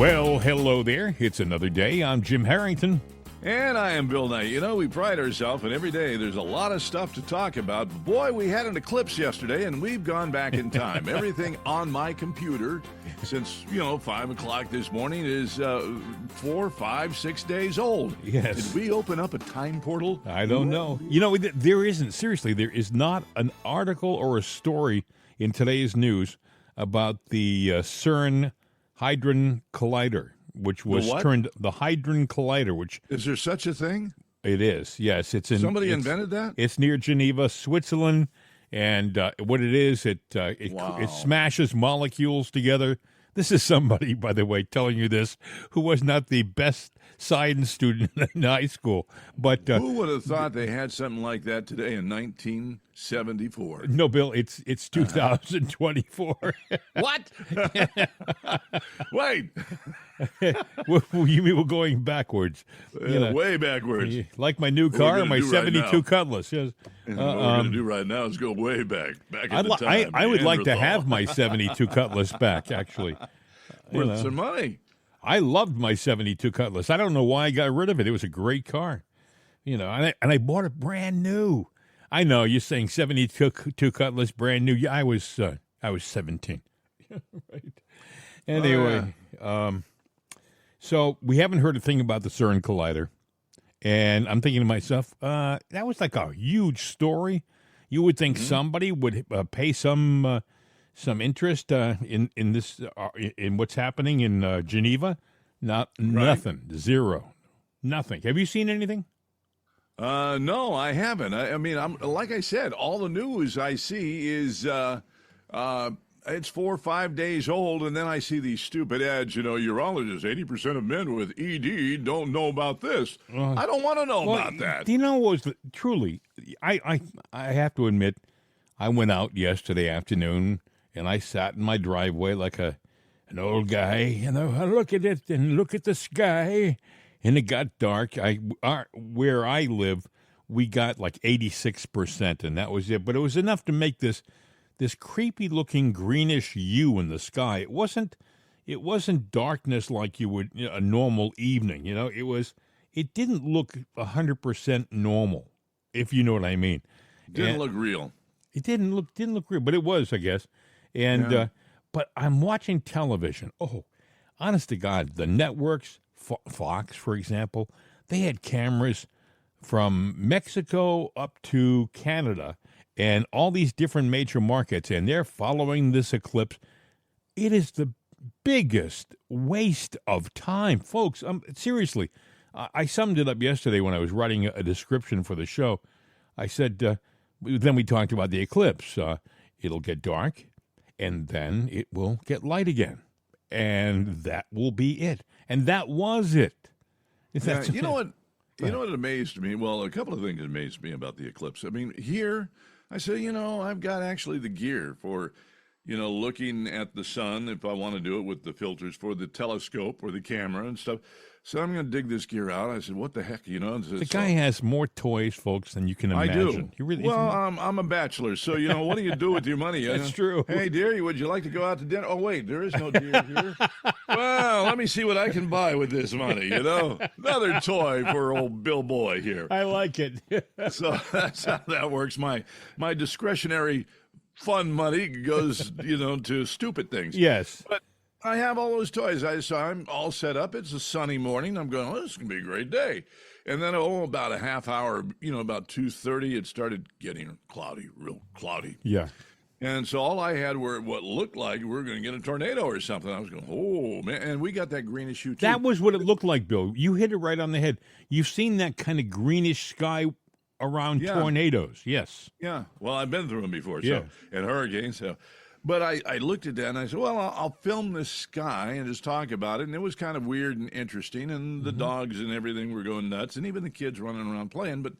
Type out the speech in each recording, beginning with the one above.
Well, hello there. It's another day. I'm Jim Harrington. And I am Bill Knight. You know, we pride ourselves, and every day there's a lot of stuff to talk about. But boy, we had an eclipse yesterday, and we've gone back in time. Everything on my computer since, 5 o'clock this morning is 4, 5, 6 days old. Yes. Did we open up a time portal? I don't know. There isn't. Seriously, there is not an article or a story in today's news about the CERN Hadron Collider, which was turned the Hadron Collider, which... Is there such a thing? It is, yes. Somebody invented that? It's near Geneva, Switzerland, and what it is, it smashes molecules together. This is somebody, by the way, telling you this, who was not the best science student in high school. But who would have thought they had something like that today in 1974? No, Bill, it's 2024. What? Wait. You mean we're going backwards? Way backwards. Like my new car, my 72 Cutlass. Yes. What we're going to do right now is go way back in the time. I would like to have my 72 Cutlass back, actually. Worth some money. I loved my 72 Cutlass. I don't know why I got rid of it. It was a great car. And I bought it brand new. I know you're saying 72 Cutlass brand new. Yeah, I was 17. Right. Anyway, so we haven't heard a thing about the CERN Collider. And I'm thinking to myself, that was like a huge story. You would think somebody would pay some interest in this in what's happening in Geneva. Nothing, zero, nothing. Have you seen anything? No, I haven't. I mean, I'm like I said, all the news I see is it's 4 or 5 days old, and then I see these stupid ads. Urologists, 80% of men with ED don't know about this. I don't want to know about that. Do you know what was truly? I have to admit, I went out yesterday afternoon and I sat in my driveway like an old guy. I look at it and look at the sky, and it got dark. Where I live, we got like 86%, and that was it. But it was enough to make this creepy-looking greenish hue in the sky. It wasn't darkness like you would a normal evening. It didn't look 100% normal, if you know what I mean. Didn't look real. It didn't look real, but it was, I guess. And but I'm watching television. Oh, honest to God, the networks, Fox, for example, they had cameras from Mexico up to Canada and all these different major markets, and they're following this eclipse. It is the biggest waste of time, folks. Seriously, I summed it up yesterday when I was writing a description for the show. I said, then we talked about the eclipse. It'll get dark, and then it will get light again. And that will be it. And that was it. You know what? You know what amazed me? Well, a couple of things amazed me about the eclipse. I mean, here, I said, I've got actually the gear for, looking at the sun if I want to do it with the filters for the telescope or the camera and stuff. So I'm going to dig this gear out. I said, what the heck, The guy has more toys, folks, than you can imagine. I do. He really I'm a bachelor, so, what do you do with your money? That's true. Hey, dear, would you like to go out to dinner? Oh, wait, there is no deer here. Well, let me see what I can buy with this money, Another toy for old Bill Boy here. I like it. So that's how that works. My discretionary fun money goes, to stupid things. Yes. But I have all those toys. So I'm all set up. It's a sunny morning. I'm going, this is going to be a great day. And then, about a half hour, about 2:30, it started getting cloudy, real cloudy. Yeah. And so all I had were what looked like we were going to get a tornado or something. I was going, oh, man. And we got that greenish hue, too. That was what it looked like, Bill. You hit it right on the head. You've seen that kind of greenish sky around tornadoes. Yes. Yeah. Well, I've been through them before, yeah. And hurricanes. So. But I looked at that and I said, well, I'll film this sky and just talk about it. And it was kind of weird and interesting. And the dogs and everything were going nuts. And even the kids running around playing. But,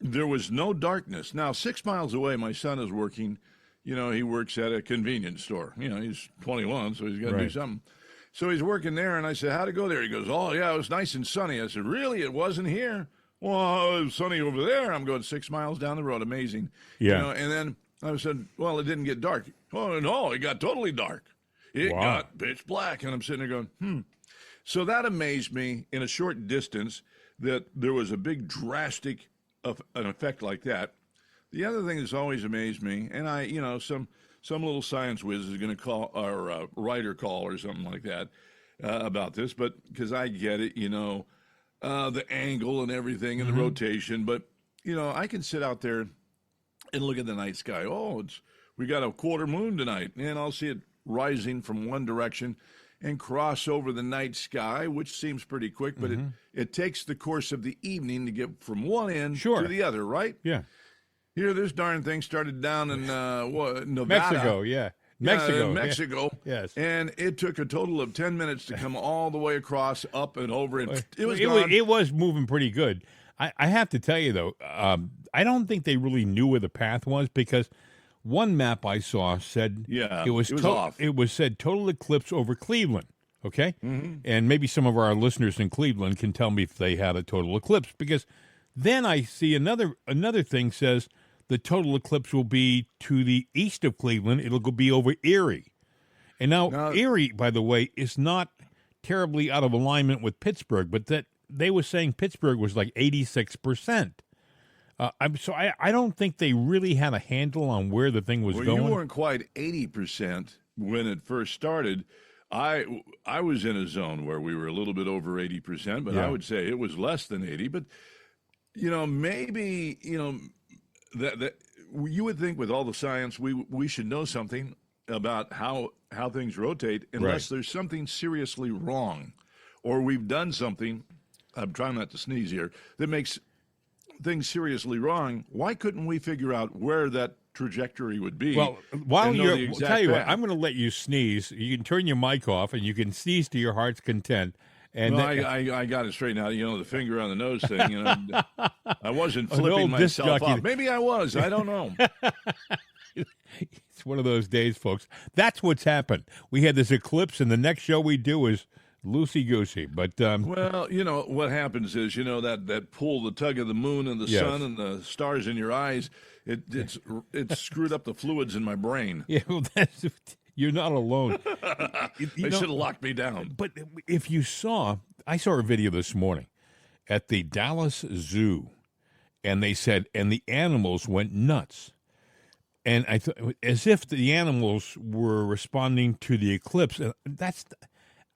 there was no darkness. Now, 6 miles away, my son is working. He works at a convenience store. He's 21, so he's got to do something. So he's working there. And I said, how'd it go there? He goes, oh, yeah, it was nice and sunny. I said, really? It wasn't here? Well, it was sunny over there. I'm going 6 miles down the road. Amazing. Yeah. And then I said, well, it didn't get dark. Oh, no, it got totally dark. It Wow. got pitch black. And I'm sitting there going, So that amazed me in a short distance that there was a big drastic of an effect like that. The other thing that's always amazed me, and some little science whiz is going to call or writer call or something like that about this, but because I get it, the angle and everything and the rotation, but I can sit out there and look at the night sky. Oh, we got a quarter moon tonight, and I'll see it rising from one direction and cross over the night sky, which seems pretty quick, but it takes the course of the evening to get from one end to the other, right? Yeah. Here, this darn thing started down in Nevada. Mexico, yeah. Mexico. Mexico. Yes. And it took a total of 10 minutes to come all the way across, up and over. And it was moving pretty good. I have to tell you, though, I don't think they really knew where the path was because one map I saw said it was off. It was said total eclipse over Cleveland, okay? And maybe some of our listeners in Cleveland can tell me if they had a total eclipse because then I see another thing says the total eclipse will be to the east of Cleveland. It'll be over Erie. And now Erie, by the way, is not terribly out of alignment with Pittsburgh, but that they were saying Pittsburgh was like 86%. I don't think they really had a handle on where the thing was going. You weren't quite 80% when it first started. I was in a zone where we were a little bit over 80%, but I would say it was less than 80. But maybe that you would think with all the science we should know something about how things rotate unless there's something seriously wrong or we've done something. I'm trying not to sneeze here, that makes things seriously wrong. Why couldn't we figure out where that trajectory would be? Well, while you're, tell you what, I'm going to let you sneeze. You can turn your mic off and you can sneeze to your heart's content. And I got it straightened out. The finger on the nose thing. I wasn't flipping myself off. Maybe I was. I don't know. It's one of those days, folks. That's what's happened. We had this eclipse, and the next show we do is loosey-goosey. But well, what happens is, that pull, the tug of the moon and the sun and the stars in your eyes, it's screwed up the fluids in my brain. Yeah, well, you're not alone. They should have locked me down. But if I saw a video this morning at the Dallas Zoo, and they said, and the animals went nuts. And I thought, as if the animals were responding to the eclipse. And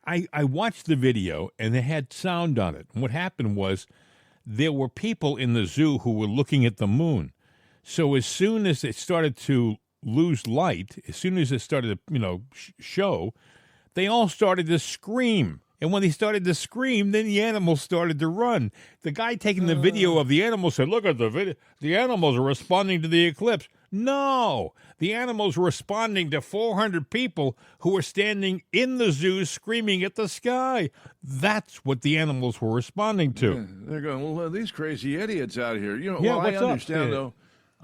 I watched the video, and they had sound on it. And what happened was there were people in the zoo who were looking at the moon. So as soon as it started to lose light, as soon as it started to, show, they all started to scream. And when they started to scream, then the animals started to run. The guy taking the video of the animals said, look at the video. The animals are responding to the eclipse. No, the animals were responding to 400 people who were standing in the zoo screaming at the sky. That's what the animals were responding to. Yeah, they're going, well, these crazy idiots out here. What's I understand, up? though.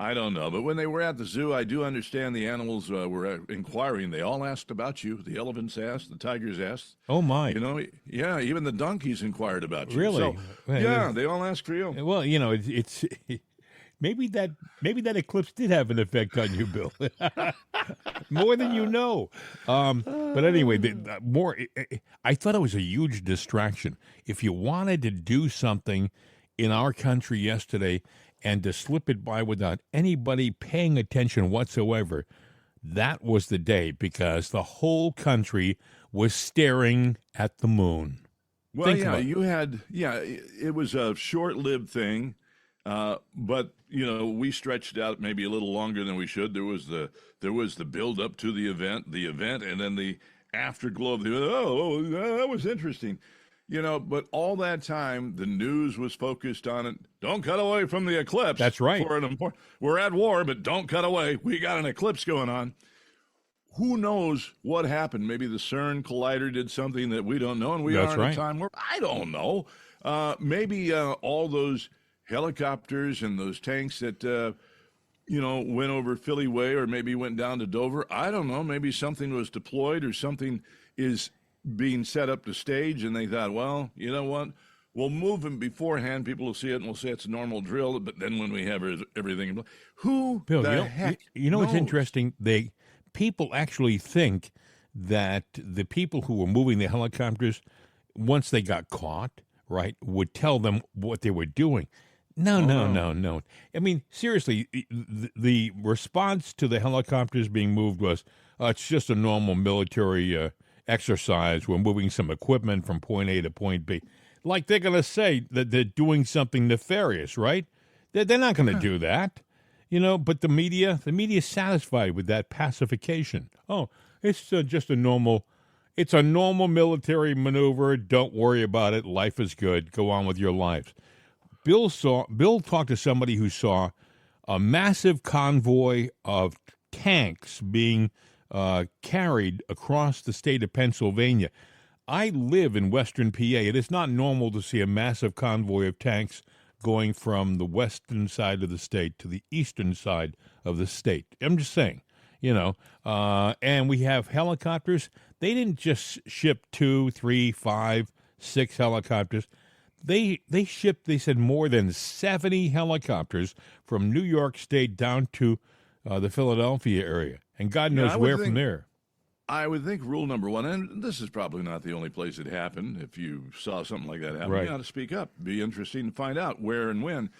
I don't know, but when they were at the zoo, I do understand the animals were inquiring. They all asked about you. The elephants asked, the tigers asked. Oh, my. Even the donkeys inquired about you. Really? So, they all asked for you. Well, it's maybe that eclipse did have an effect on you, Bill. More than you know. But anyway, I thought it was a huge distraction. If you wanted to do something in our country yesterday and to slip it by without anybody paying attention whatsoever, that was the day because the whole country was staring at the moon. Well, it was a short-lived thing, but we stretched out maybe a little longer than we should. There was the build-up to the event, and then the afterglow of the event. Oh, that was interesting. But all that time, the news was focused on it. Don't cut away from the eclipse. That's right. We're at war, but don't cut away. We got an eclipse going on. Who knows what happened? Maybe the CERN collider did something that we don't know, and we are in a time where I don't know. Maybe all those helicopters and those tanks that went over Philly Way, or maybe went down to Dover. I don't know. Maybe something was deployed, or something is being set up to stage, and they thought, well, you know what? We'll move them beforehand. People will see it, and we'll say it's a normal drill. But then when we have everything, Bill, the heck? What's interesting? People actually think that the people who were moving the helicopters, once they got caught, right, would tell them what they were doing. No. I mean, seriously, the response to the helicopters being moved was, it's just a normal military exercise. We're moving some equipment from point A to point B. Like they're going to say that they're doing something nefarious, right? They're not going to do that, but the media's satisfied with that pacification. Oh, it's just a normal military maneuver. Don't worry about it. Life is good. Go on with your lives. Bill talked to somebody who saw a massive convoy of tanks being carried across the state of Pennsylvania. I live in western PA. It is not normal to see a massive convoy of tanks going from the western side of the state to the eastern side of the state. I'm just saying, and we have helicopters. They didn't just ship 2, 3, 5, 6 helicopters. They shipped, they said, more than 70 helicopters from New York State down to the Philadelphia area. And God knows where from there. I would think rule number one, and this is probably not the only place it happened. If you saw something like that happen, you ought to speak up. Be interesting to find out where and when,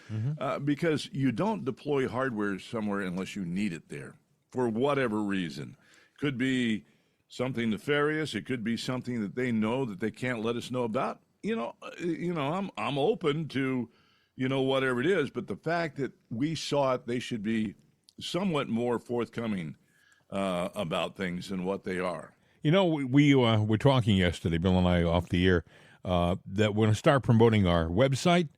because you don't deploy hardware somewhere unless you need it there for whatever reason. Could be something nefarious. It could be something that they know that they can't let us know about. I'm open to, whatever it is. But the fact that we saw it, they should be somewhat more forthcoming about things than what they are. We were talking yesterday, Bill and I, off the air, that we're going to start promoting our website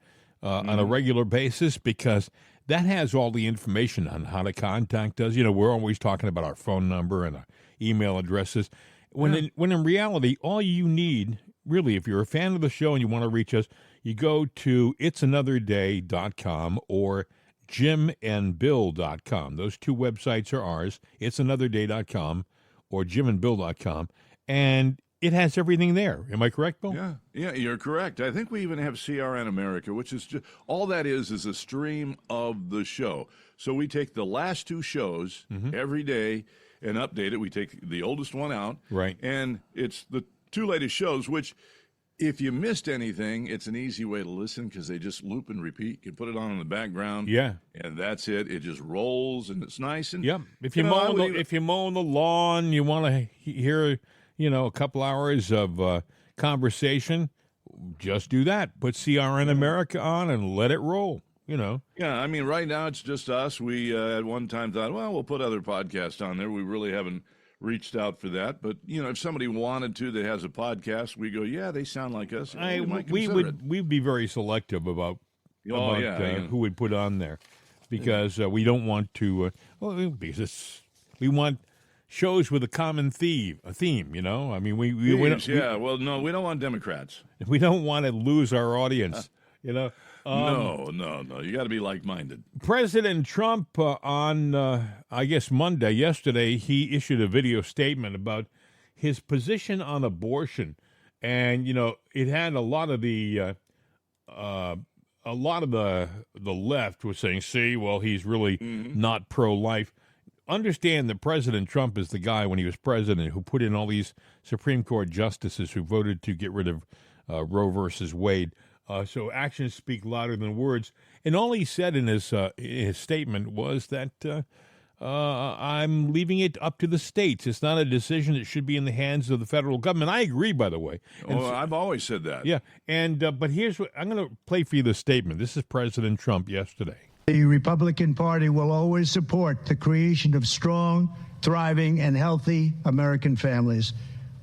on a regular basis, because that has all the information on how to contact us. We're always talking about our phone number and our email addresses. When in reality, all you need, really, if you're a fan of the show and you want to reach us, you go to itsanotherday.com or jimandbill.com. Those two websites are ours, itsanotherday.com or jimandbill.com, and it has everything there. Am I correct, Bill? Yeah, you're correct. I think we even have CRN America, which is just, all that is a stream of the show. So we take the last 2 shows every day and update it. We take the oldest one out. Right. And it's the 2 latest shows, which if you missed anything, it's an easy way to listen because they just loop and repeat. You can put it on in the background. Yeah. And that's it. It just rolls, and it's nice. And if you're mowing the lawn, you want to hear, a couple hours of conversation, just do that. Put CRN America on and let it roll. Yeah, I mean, right now it's just us. We at one time thought, well, we'll put other podcasts on there. We really haven't reached out for that, but if somebody wanted to that has a podcast, we go, yeah, they sound like us. We'd be very selective about who we'd put on there, because we don't want to. Because we want shows with a common theme. I mean, we don't want Democrats. We don't want to lose our audience. No. You got to be like-minded. President Trump on, yesterday, he issued a video statement about his position on abortion, and it had a lot of the left was saying, "See, well, he's really not pro-life." Understand that President Trump is the guy, when he was president, who put in all these Supreme Court justices who voted to get rid of Roe versus Wade. So actions speak louder than words. And all he said in his statement was that I'm leaving it up to the states. It's not a decision that should be in the hands of the federal government. I agree, by the way. I've always said that. Yeah. And but here's what I'm going to play for you the statement. This is President Trump yesterday. The Republican Party will always support the creation of strong, thriving, and healthy American families.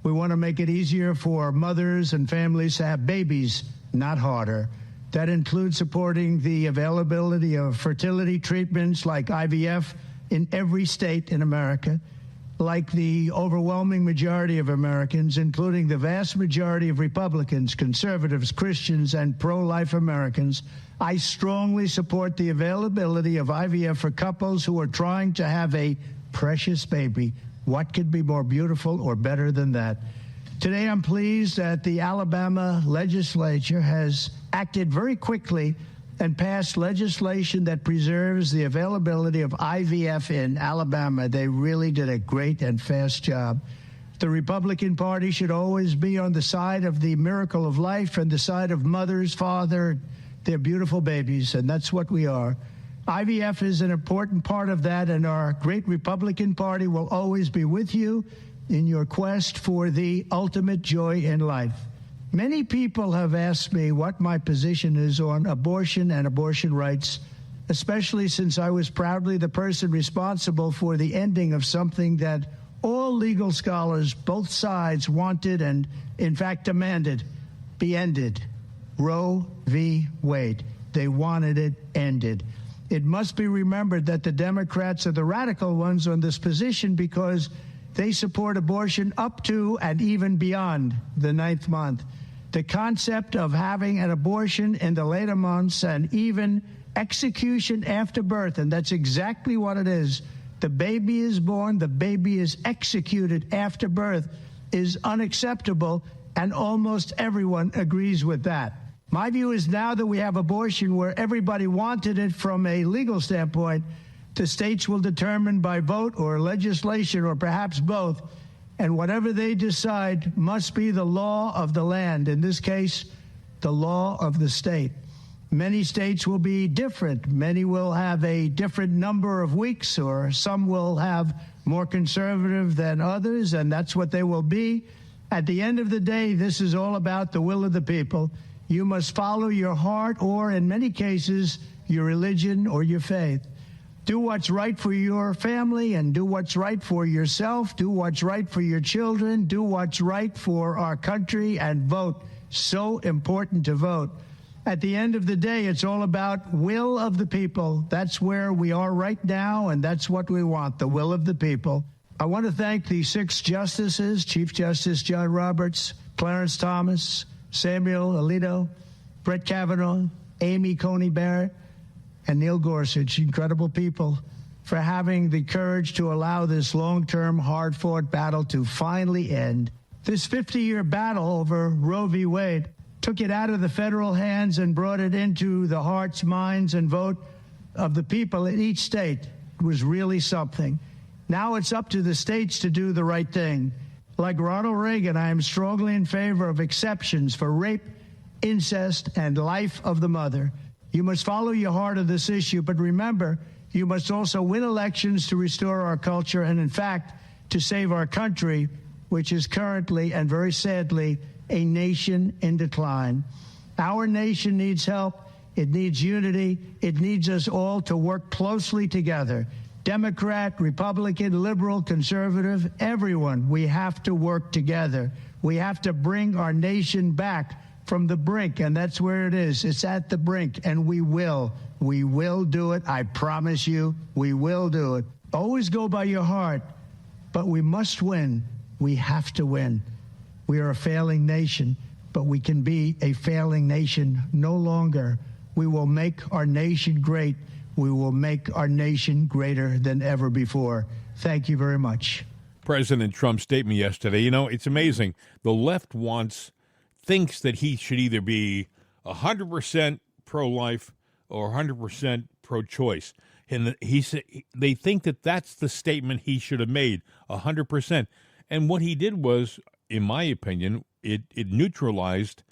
We want to make it easier for mothers and families to have babies, not harder. That includes supporting the availability of fertility treatments like IVF in every state in America. Like the overwhelming majority of Americans, including the vast majority of Republicans, conservatives, Christians, and pro-life Americans, I strongly support the availability of IVF for couples who are trying to have a precious baby. What could be more beautiful or better than that? Today, I'm pleased that the Alabama legislature has acted very quickly and passed legislation that preserves the availability of IVF in Alabama. They really did a great and fast job. The Republican Party should always be on the side of the miracle of life and the side of mothers, father, their beautiful babies, and that's what we are. IVF is an important part of that, and our great Republican Party will always be with you in your quest for the ultimate joy in life. Many people have asked me what my position is on abortion and abortion rights, especially since I was proudly the person responsible for the ending of something that all legal scholars, both sides, wanted and, in fact, demanded be ended. Roe v. Wade. They wanted it ended. It must be remembered that the Democrats are the radical ones on this position because they support abortion up to and even beyond the 9th month. The concept of having an abortion in the later months and even execution after birth, and that's exactly what it is. The baby is born, the baby is executed after birth, is unacceptable, and almost everyone agrees with that. My view is now that we have abortion where everybody wanted it from a legal standpoint, the states will determine by vote or legislation or perhaps both, and whatever they decide must be the law of the land, in this case, the law of the state. Many states will be different. Many will have a different number of weeks, or some will have more conservative than others, and that's what they will be. At the end of the day, this is all about the will of the people. You must follow your heart or, in many cases, your religion or your faith. Do what's right for your family and do what's right for yourself. Do what's right for your children. Do what's right for our country and vote. So important to vote. At the end of the day, it's all about will of the people. That's where we are right now, and that's what we want, the will of the people. I want to thank the 6 justices, Chief Justice John Roberts, Clarence Thomas, Samuel Alito, Brett Kavanaugh, Amy Coney Barrett, and Neil Gorsuch, incredible people, for having the courage to allow this long-term, hard-fought battle to finally end. This 50-year battle over Roe v. Wade took it out of the federal hands and brought it into the hearts, minds, and vote of the people in each state. It was really something. Now it's up to the states to do the right thing. Like Ronald Reagan, I am strongly in favor of exceptions for rape, incest, and life of the mother. You must follow your heart of this issue, but remember, you must also win elections to restore our culture and, in fact, to save our country, which is currently and very sadly a nation in decline. Our nation needs help. It needs unity. It needs us all to work closely together. Democrat, Republican, liberal, conservative, everyone, we have to work together. We have to bring our nation back from the brink, and that's where it is. It's at the brink, and we will. We will do it. I promise you, we will do it. Always go by your heart, but we must win. We have to win. We are a failing nation, but we can be a failing nation no longer. We will make our nation great. We will make our nation greater than ever before. Thank you very much. President Trump's statement yesterday, you know, it's amazing. The left thinks that he should either be 100% pro-life or 100% pro-choice. And they think that that's the statement he should have made, 100%. And what he did was, in my opinion, it neutralized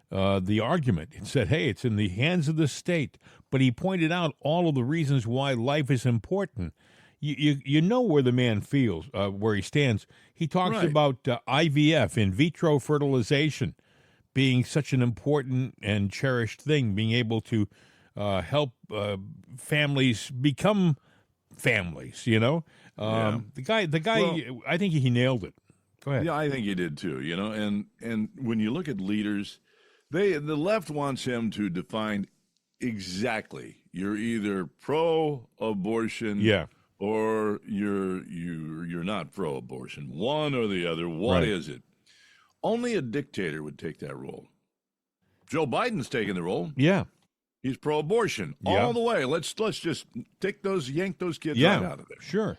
the argument. It said, hey, it's in the hands of the state. But he pointed out all of the reasons why life is important. You know where the man feels, where he stands. He talks about IVF, in vitro fertilization, being such an important and cherished thing, being able to help families become families, you know? The guy, well, I think he nailed it. Go ahead. Yeah, I think he did too, you know? And when you look at leaders, the left wants him to define exactly. You're either pro-abortion or you're not pro-abortion. One or the other. What is it? Only a dictator would take that role. Joe Biden's taking the role. Yeah. He's pro-abortion all the way. Let's just yank those kids right out of there. Sure.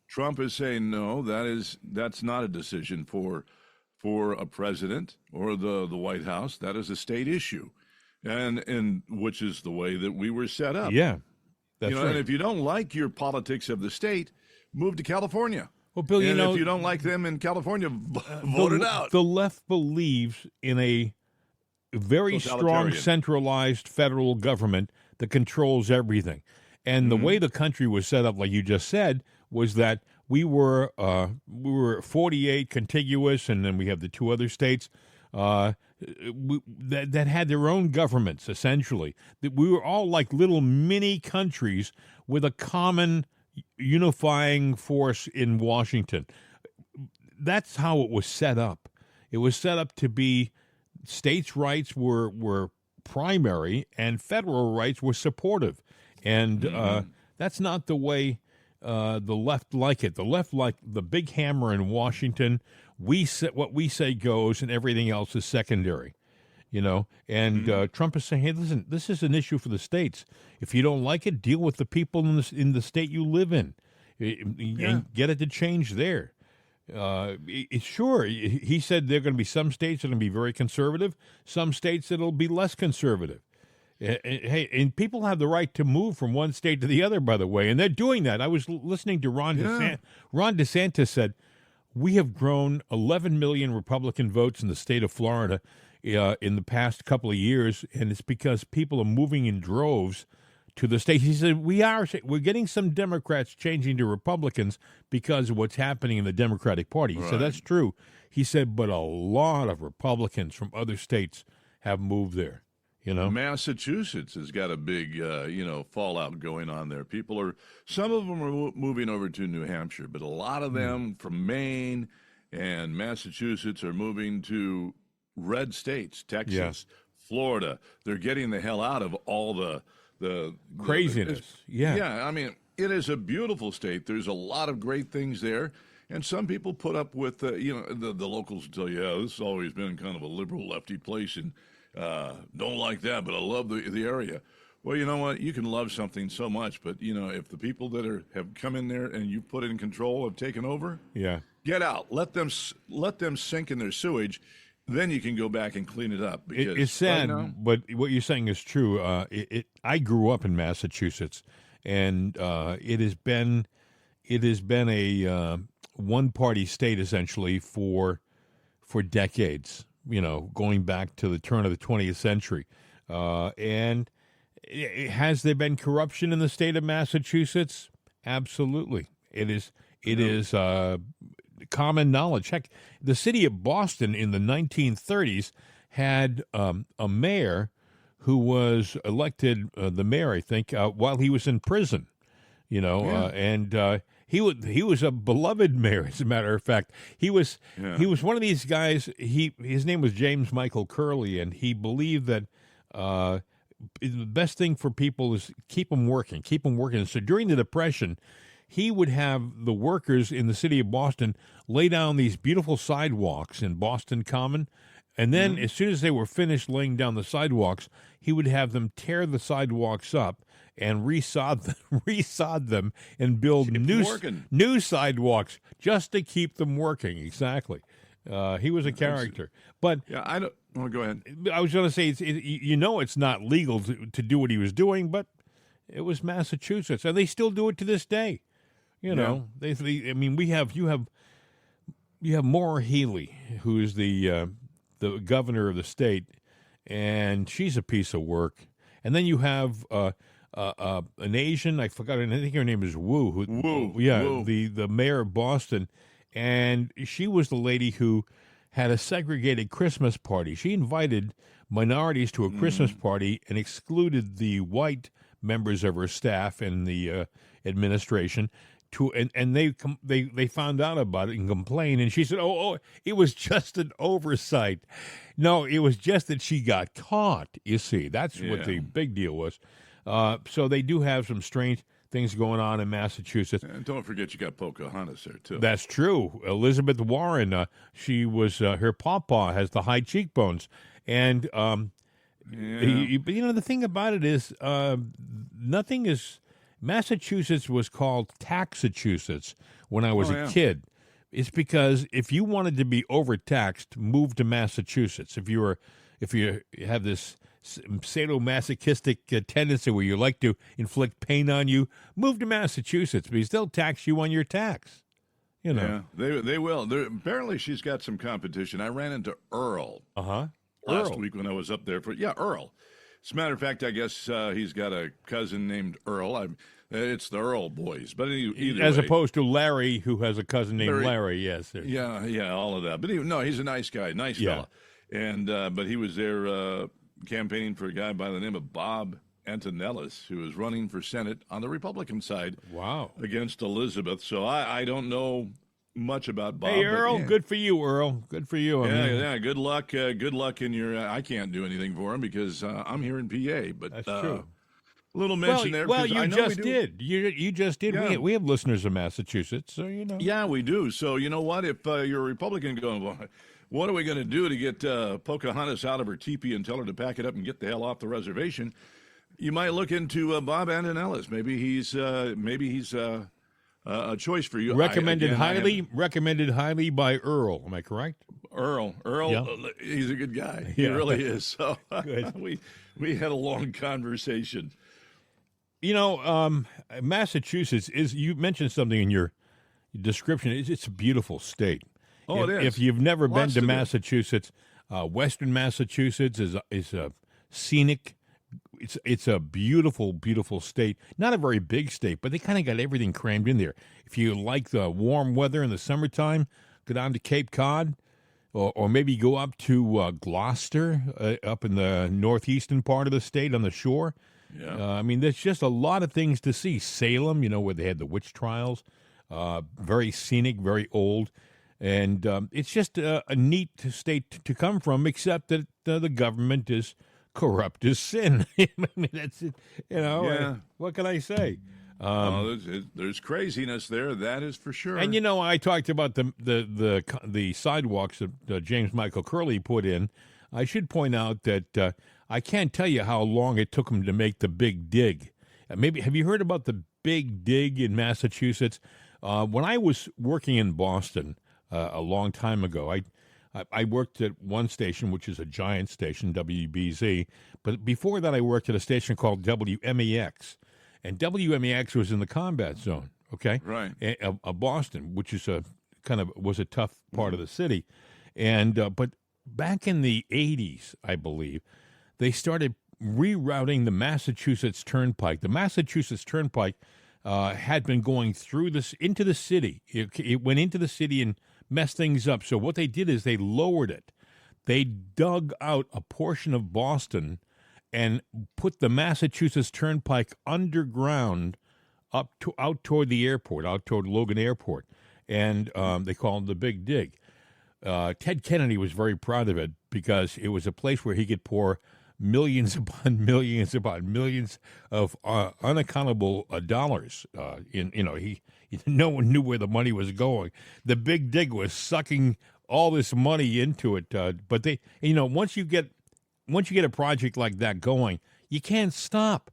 Trump is saying no. That's not a decision for a president or the White House. That is a state issue, and which is the way that we were set up. Yeah, that's right. And if you don't like your politics of the state, move to California. Well, Bill, And if you don't like them in California, vote it out. The left believes in a very strong centralized federal government that controls everything. And the way the country was set up, like you just said, was that we were 48 contiguous, and then we have the two other states that had their own governments, essentially. That we were all like little mini countries with a common unifying force in Washington. That's how it was set up. It was set up to be states' rights were primary and federal rights were supportive. And that's not the way the left like it. The left like the big hammer in Washington. What we say goes, and everything else is secondary. And Trump is saying, hey, listen, this is an issue for the states. If you don't like it, deal with the people in the state you live in and get it to change there. Sure, he said there are going to be some states that are going to be very conservative, some states that will be less conservative. Hey, and people have the right to move from one state to the other, by the way, and they're doing that. I was listening to Ron DeSantis. Ron DeSantis said, we have grown 11 million Republican votes in the state of Florida in the past couple of years, and it's because people are moving in droves to the state. He said, we're getting some Democrats changing to Republicans because of what's happening in the Democratic Party. He said, that's true. He said, but a lot of Republicans from other states have moved there. Massachusetts has got a big, fallout going on there. Some of them are moving over to New Hampshire, but a lot of them from Maine and Massachusetts are moving to red states, Texas, Florida. They're getting the hell out of all the craziness. I mean, it is a beautiful state. There's a lot of great things there. And some people put up with, the locals tell you, this has always been kind of a liberal lefty place, and don't like that, but I love the area. Well, you know what? You can love something so much, but, if the people that have come in there and you put it in control, have taken over, get out. Let them sink in their sewage. Then you can go back and clean it up. It's sad, but what you're saying is true. I grew up in Massachusetts, and it has been a one-party state essentially for decades. Going back to the turn of the 20th century, and has there been corruption in the state of Massachusetts? Absolutely, it is. It is common knowledge. Heck, the city of Boston in the 1930s had a mayor who was elected the mayor, I think, while he was in prison. And he was a beloved mayor. As a matter of fact, he was one of these guys. His name was James Michael Curley, and he believed that the best thing for people is keep them working. So during the Depression, he would have the workers in the city of Boston lay down these beautiful sidewalks in Boston Common, and then as soon as they were finished laying down the sidewalks, he would have them tear the sidewalks up and resod them and build new sidewalks just to keep them working. Exactly. He was a character. But I don't. Oh, go ahead. I was going to say, it's not legal to do what he was doing, but it was Massachusetts, and they still do it to this day. You have Maura Healey, who is the governor of the state, and she's a piece of work. And then you have an Asian, I forgot, I think her name is Wu. Wu. The mayor of Boston, and she was the lady who had a segregated Christmas party. She invited minorities to a Christmas party and excluded the white members of her staff and the administration. And they found out about it and complained, and she said, "Oh, it was just an oversight." No, it was just that she got caught. You see, that's what the big deal was. So they do have some strange things going on in Massachusetts. And don't forget, you got Pocahontas there too. That's true. Elizabeth Warren. She was her pawpaw has the high cheekbones, and the thing about it is, nothing is. Massachusetts was called Taxachusetts when I was a kid. It's because if you wanted to be overtaxed, move to Massachusetts. If you have this sadomasochistic tendency where you like to inflict pain on you, move to Massachusetts because they'll tax you on your tax. You know. Yeah, they will. Apparently, she's got some competition. I ran into Earl last Earl. week when I was up there for Earl. As a matter of fact, I guess he's got a cousin named Earl. It's the Earl boys, but either As way, opposed to Larry, who has a cousin named Larry. Yes. yeah, all of that. But he's a nice guy, nice fella. And but he was there campaigning for a guy by the name of Bob Antonellis, who is running for Senate on the Republican side. Wow. Against Elizabeth. So I don't know much about Bob. Hey, Earl, but, good for you, Earl. Good for you. Yeah. Good luck. Good luck in your. I can't do anything for him because I'm here in PA. But that's true. Little mention there. Well, you just did. You just did. Yeah. We have listeners in Massachusetts, so you know. Yeah, we do. So you know what? If you're a Republican going, well, what are we going to do to get Pocahontas out of her teepee and tell her to pack it up and get the hell off the reservation? You might look into Bob Antonellis. Maybe he's a choice for you. Recommended highly by Earl. Am I correct? Earl, yeah. He's a good guy. Yeah. He really is. So Good. we had a long conversation. You know, Massachusetts is. You mentioned something in your description. It's a beautiful state. Oh, it is. If you've never been Lots to to do. Massachusetts, Western Massachusetts is a scenic. It's a beautiful, beautiful state. Not a very big state, but they kind of got everything crammed in there. If you like the warm weather in the summertime, go down to Cape Cod, or maybe go up to Gloucester, up in the northeastern part of the state on the shore. Yeah. I mean, there's just a lot of things to see. Salem, where they had the witch trials, very scenic, very old. And it's just a neat state to come from, except that the government is corrupt as sin. I mean, that's it. Yeah. What can I say? There's craziness there. That is for sure. And I talked about the sidewalks that James Michael Curley put in. I should point out that I can't tell you how long it took him to make the Big Dig. Maybe have you heard about the Big Dig in Massachusetts? When I was working in Boston a long time ago, I worked at one station, which is a giant station, WBZ. But before that, I worked at a station called WMEX. And WMEX was in the combat zone, okay? Right. Of Boston, which is was a tough part of the city. And but back in the 80s, I believe, they started rerouting the Massachusetts Turnpike. The Massachusetts Turnpike had been going through into the city. It went into the city and messed things up. So what they did is they lowered it. They dug out a portion of Boston and put the Massachusetts Turnpike underground out toward the airport, out toward Logan Airport. And they call it the Big Dig. Ted Kennedy was very proud of it because it was a place where he could pour millions upon millions of unaccountable dollars. No one knew where the money was going. The Big Dig was sucking all this money into it. But they, once you get a project like that going, you can't stop.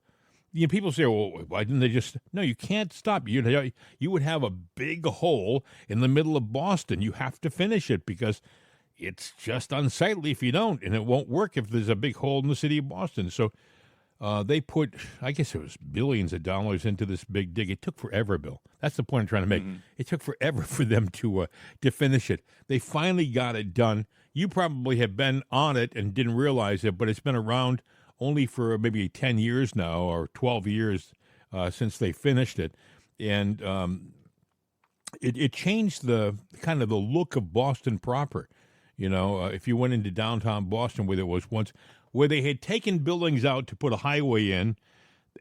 People say, well, why didn't they just? No, you can't stop. You would have a big hole in the middle of Boston. You have to finish it because it's just unsightly if you don't, and it won't work if there's a big hole in the city of Boston. So they put, I guess it was billions of dollars into this Big Dig. It took forever, Bill. That's the point I'm trying to make. Mm-hmm. It took forever for them to finish it. They finally got it done. You probably have been on it and didn't realize it, but it's been around only for maybe 10 years now or 12 years since they finished it. And it changed the kind of the look of Boston proper. If you went into downtown Boston where there was once, where they had taken buildings out to put a highway in,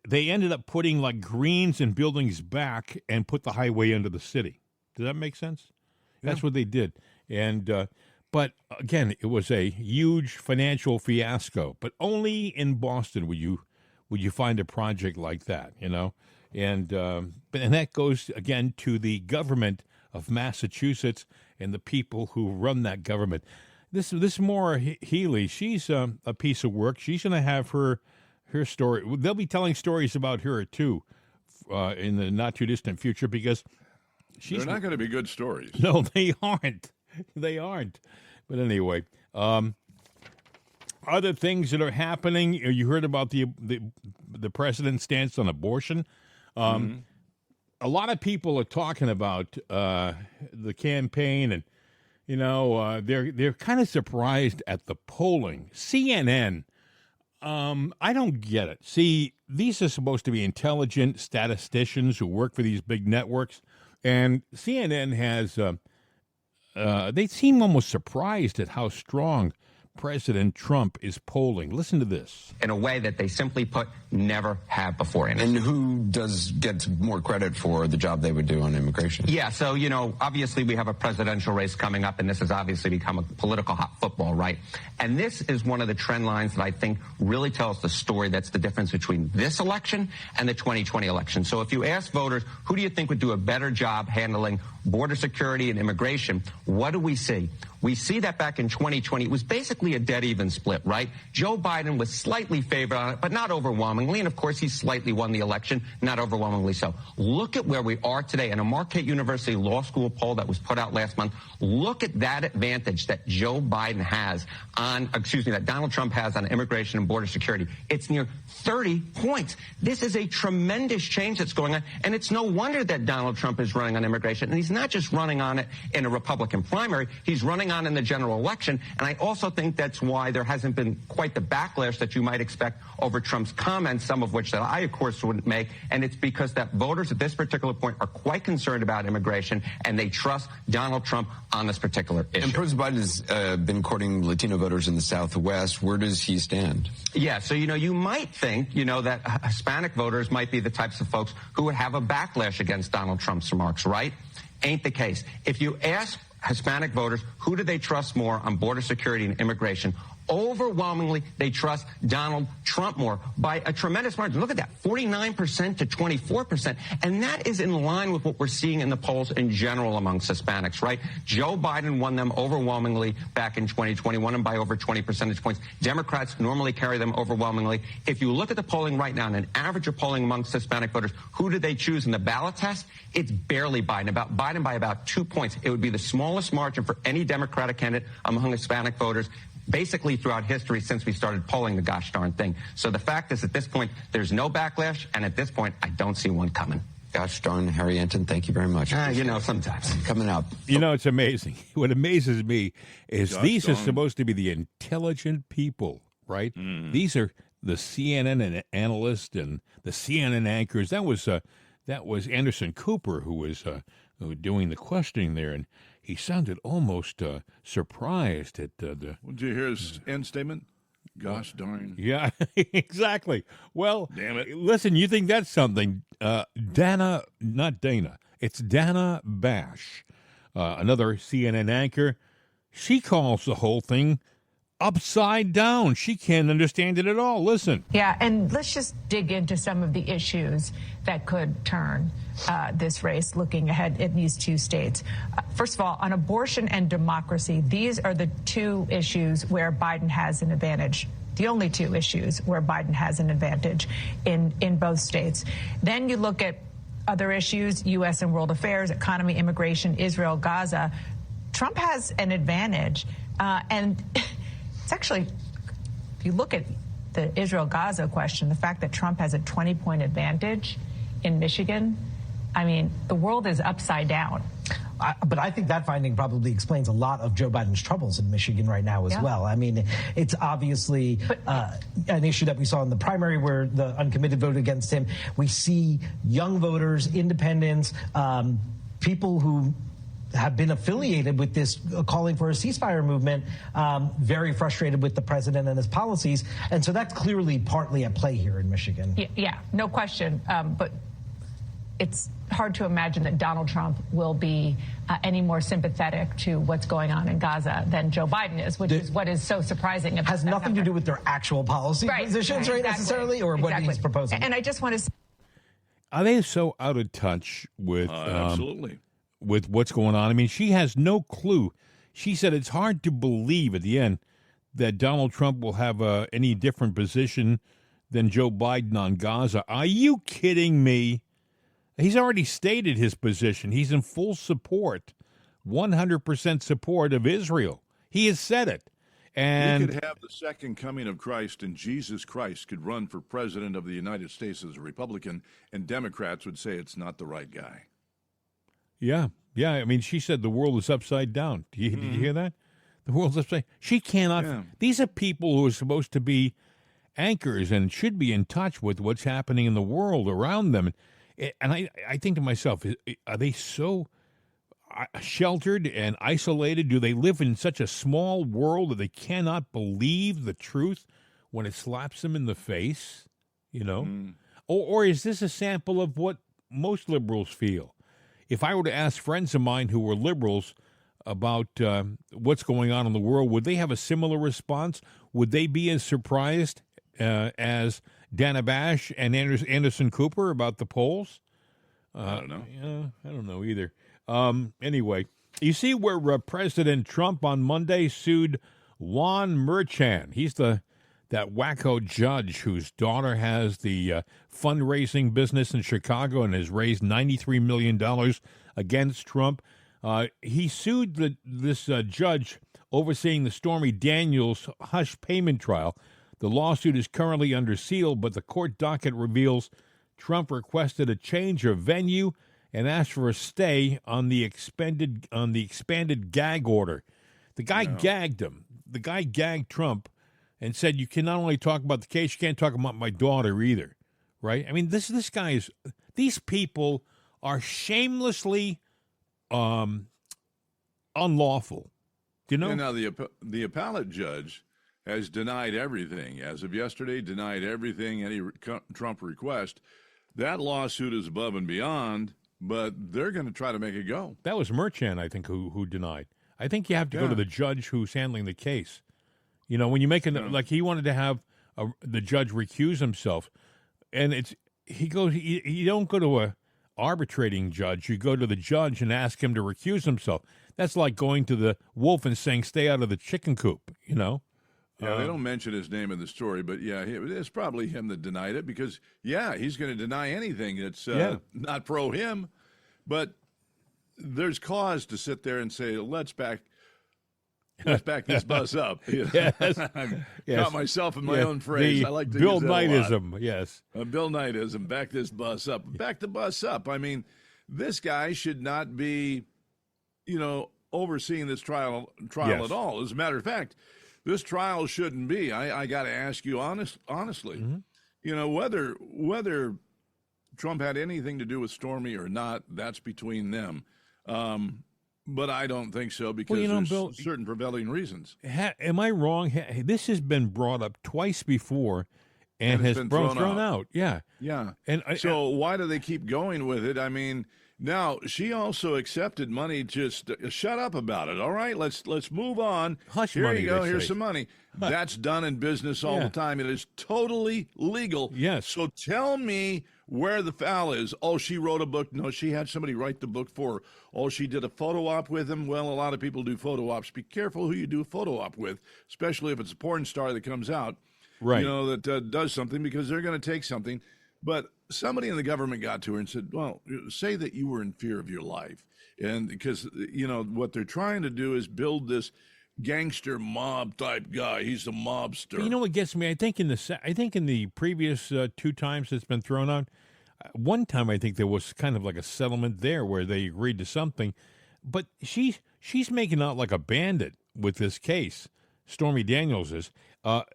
they ended up putting like greens and buildings back and put the highway into the city. Does that make sense? Yeah. That's what they did. And but again, it was a huge financial fiasco. But only in Boston would you find a project like that, And that goes again to the government of Massachusetts and the people who run that government. This Maura Healey, she's a piece of work. She's going to have her story. They'll be telling stories about her too in the not too distant future because they're not going to be good stories. No, they aren't. They aren't. But anyway, other things that are happening. You heard about the president's stance on abortion. a lot of people are talking about the campaign, and they're kind of surprised at the polling. CNN, I don't get it. See, these are supposed to be intelligent statisticians who work for these big networks, and CNN has. They seem almost surprised at how strong President Trump is polling. Listen to this. In a way that they simply put never have before. And who does get more credit for the job they would do on immigration? Yeah, so, obviously we have a presidential race coming up, and this has obviously become a political hot football, right? And this is one of the trend lines that I think really tells the story that's the difference between this election and the 2020 election. So if you ask voters, who do you think would do a better job handling border security and immigration, what do we see? We see that back in 2020, it was basically a dead even split, right? Joe Biden was slightly favored on it, but not overwhelmingly. And of course, he slightly won the election, not overwhelmingly so. Look at where we are today in a Marquette University Law School poll that was put out last month. Look at that advantage that that Donald Trump has on immigration and border security. It's near 30 points. This is a tremendous change that's going on. And it's no wonder that Donald Trump is running on immigration. And he's not just running on it in a Republican primary. He's running on in the general election. And I also think that's why there hasn't been quite the backlash that you might expect over Trump's comments, some of which that I, of course, wouldn't make. And it's because that voters at this particular point are quite concerned about immigration, and they trust Donald Trump on this particular issue. And President Biden has been courting Latino voters in the Southwest. Where does he stand? Yeah, so, you might think, that Hispanic voters might be the types of folks who would have a backlash against Donald Trump's remarks, right? Ain't the case. If you ask Hispanic voters, who do they trust more on border security and immigration? Overwhelmingly, they trust Donald Trump more by a tremendous margin. Look at that, 49% to 24%. And that is in line with what we're seeing in the polls in general amongst Hispanics, right? Joe Biden won them overwhelmingly back in 2020, won them by over 20 percentage points. Democrats normally carry them overwhelmingly. If you look at the polling right now, and an average of polling amongst Hispanic voters, who did they choose in the ballot test? It's barely Biden by about 2 points. It would be the smallest margin for any Democratic candidate among Hispanic voters basically throughout history since we started polling the gosh darn thing. So the fact is, at this point, there's no backlash, and at this point, I don't see one coming. Gosh darn, Harry Anton, thank you very much. Sometimes. Coming up. It's amazing. What amazes me is these are supposed to be the intelligent people, right? These are the CNN analysts and the CNN anchors. That was Anderson Cooper who was doing the questioning there, and he sounded almost surprised at the... Did you hear his end statement? Gosh darn. Yeah, exactly. Well, damn it. Listen, you think that's something. Dana Bash, another CNN anchor. She calls the whole thing upside down. She can't understand it at all. Listen. Yeah, and let's just dig into some of the issues that could turn this race looking ahead in these two states. First of all, on abortion and democracy, these are the two issues where Biden has an advantage. The only two issues where Biden has an advantage in both states. Then you look at other issues, U.S. and world affairs, economy, immigration, Israel, Gaza. Trump has an advantage. And it's actually, if you look at the Israel-Gaza question, the fact that Trump has a 20-point advantage in Michigan, I mean, the world is upside down. But I think that finding probably explains a lot of Joe Biden's troubles in Michigan right now as well. I mean, it's obviously an issue that we saw in the primary where the uncommitted voted against him. We see young voters, independents, people who have been affiliated with this calling for a ceasefire movement, very frustrated with the president and his policies. And so that's clearly partly at play here in Michigan. Yeah, no question. But it's hard to imagine that Donald Trump will be any more sympathetic to what's going on in Gaza than Joe Biden is, which is what is so surprising. About has nothing to do with their actual policy positions, right, necessarily, or what he's proposing. And I just want to... Are they so out of touch with... absolutely. With what's going on? I mean, she has no clue. She said it's hard to believe at the end that Donald Trump will have any different position than Joe Biden on Gaza. Are you kidding me? He's already stated his position. He's in full support, 100% support of Israel. He has said it. And we could have the second coming of Christ, and Jesus Christ could run for president of the United States as a Republican, and Democrats would say it's not the right guy. yeah, yeah. I mean, she said the world is upside down. Did you hear that? The world's upside. She cannot. Yeah. These are people who are supposed to be anchors and should be in touch with what's happening in the world around them. And I think to myself, are they so sheltered and isolated? Do they live in such a small world that they cannot believe the truth when it slaps them in the face? You know, or is this a sample of what most liberals feel? If I were to ask friends of mine who were liberals about what's going on in the world, would they have a similar response? Would they be as surprised as Dana Bash and Anderson Cooper about the polls? I don't know. Yeah, I don't know either. Anyway, you see where President Trump on Monday sued Juan Merchan. He's that wacko judge whose daughter has the fundraising business in Chicago and has raised $93 million against Trump. He sued this judge overseeing the Stormy Daniels hush payment trial. The lawsuit is currently under seal, but the court docket reveals Trump requested a change of venue and asked for a stay on the expanded gag order. The guy gagged him. The guy gagged Trump and said, "You can not only talk about the case, you can't talk about my daughter either." Right? I mean, these people are shamelessly unlawful. Do you know? And now the appellate judge has denied everything. As of yesterday, denied everything, any Trump request. That lawsuit is above and beyond, but they're going to try to make it go. That was Merchan, I think, who denied. I think you have to go to the judge who's handling the case. You know, when you make like he wanted to have the judge recuse himself, and you don't go to a arbitrating judge. You go to the judge and ask him to recuse himself. That's like going to the wolf and saying, "Stay out of the chicken coop." You know. Yeah, they don't mention his name in the story, but yeah, it's probably him that denied it because, he's going to deny anything that's not pro him. But there's cause to sit there and say, let's back this bus up. Yes. Caught myself in my own phrase. I like to Bill use that Knightism, a lot. yes. Bill Knightism, back this bus up. Back the bus up. I mean, this guy should not be, overseeing this trial at all. As a matter of fact, this trial shouldn't be. I got to ask you honestly, whether Trump had anything to do with Stormy or not, that's between them. But I don't think so because there's Bill, certain prevailing reasons. Am I wrong? This has been brought up twice before and has been thrown out. Yeah. Yeah. And so why do they keep going with it? I mean, now she also accepted money. Just shut up about it. All right, let's move on. Hush Here money, you go. they Here's say. some money. That's done in business all the time. It is totally legal. Yes. So tell me where the foul is. Oh, she wrote a book. No, she had somebody write the book for her. Oh, she did a photo op with him. Well, a lot of people do photo ops. Be careful who you do a photo op with, especially if it's a porn star that comes out. Right. That does something because they're going to take something. But somebody in the government got to her and said, well, say that you were in fear of your life. And because, what they're trying to do is build this gangster mob type guy. He's a mobster. But you know what gets me? I think in the previous two times it's been thrown out, one time I think there was kind of like a settlement there where they agreed to something. But she's making out like a bandit with this case. Stormy Daniels is.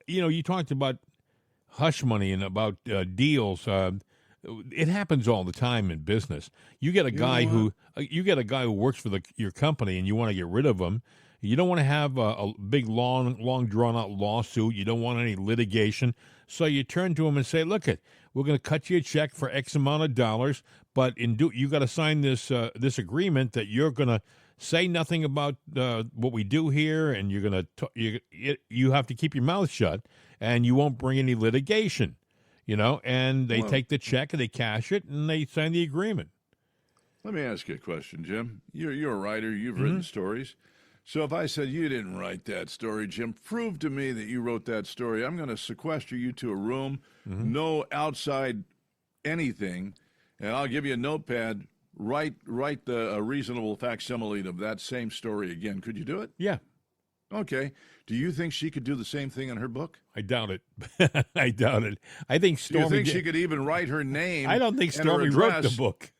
You talked about hush money and about deals. It happens all the time in business. You get a guy who works for your company, and you want to get rid of him. You don't want to have a big, long drawn out lawsuit. You don't want any litigation. So you turn to him and say, "Look, we're going to cut you a check for X amount of dollars, but you got to sign this agreement that you're going to say nothing about what we do here, and you're going to you have to keep your mouth shut, and you won't bring any litigation." And they take the check and they cash it and they sign the agreement. Let me ask you a question, Jim. You're a writer. You've written stories. So if I said you didn't write that story, Jim, prove to me that you wrote that story. I'm going to sequester you to a room, no outside anything, and I'll give you a notepad. Write a reasonable facsimile of that same story again. Could you do it? Yeah. Okay. Do you think she could do the same thing in her book? I doubt it. I doubt it. I think Do Stormy. you think she could even write her name? I don't think and her Stormy wrote the address? book.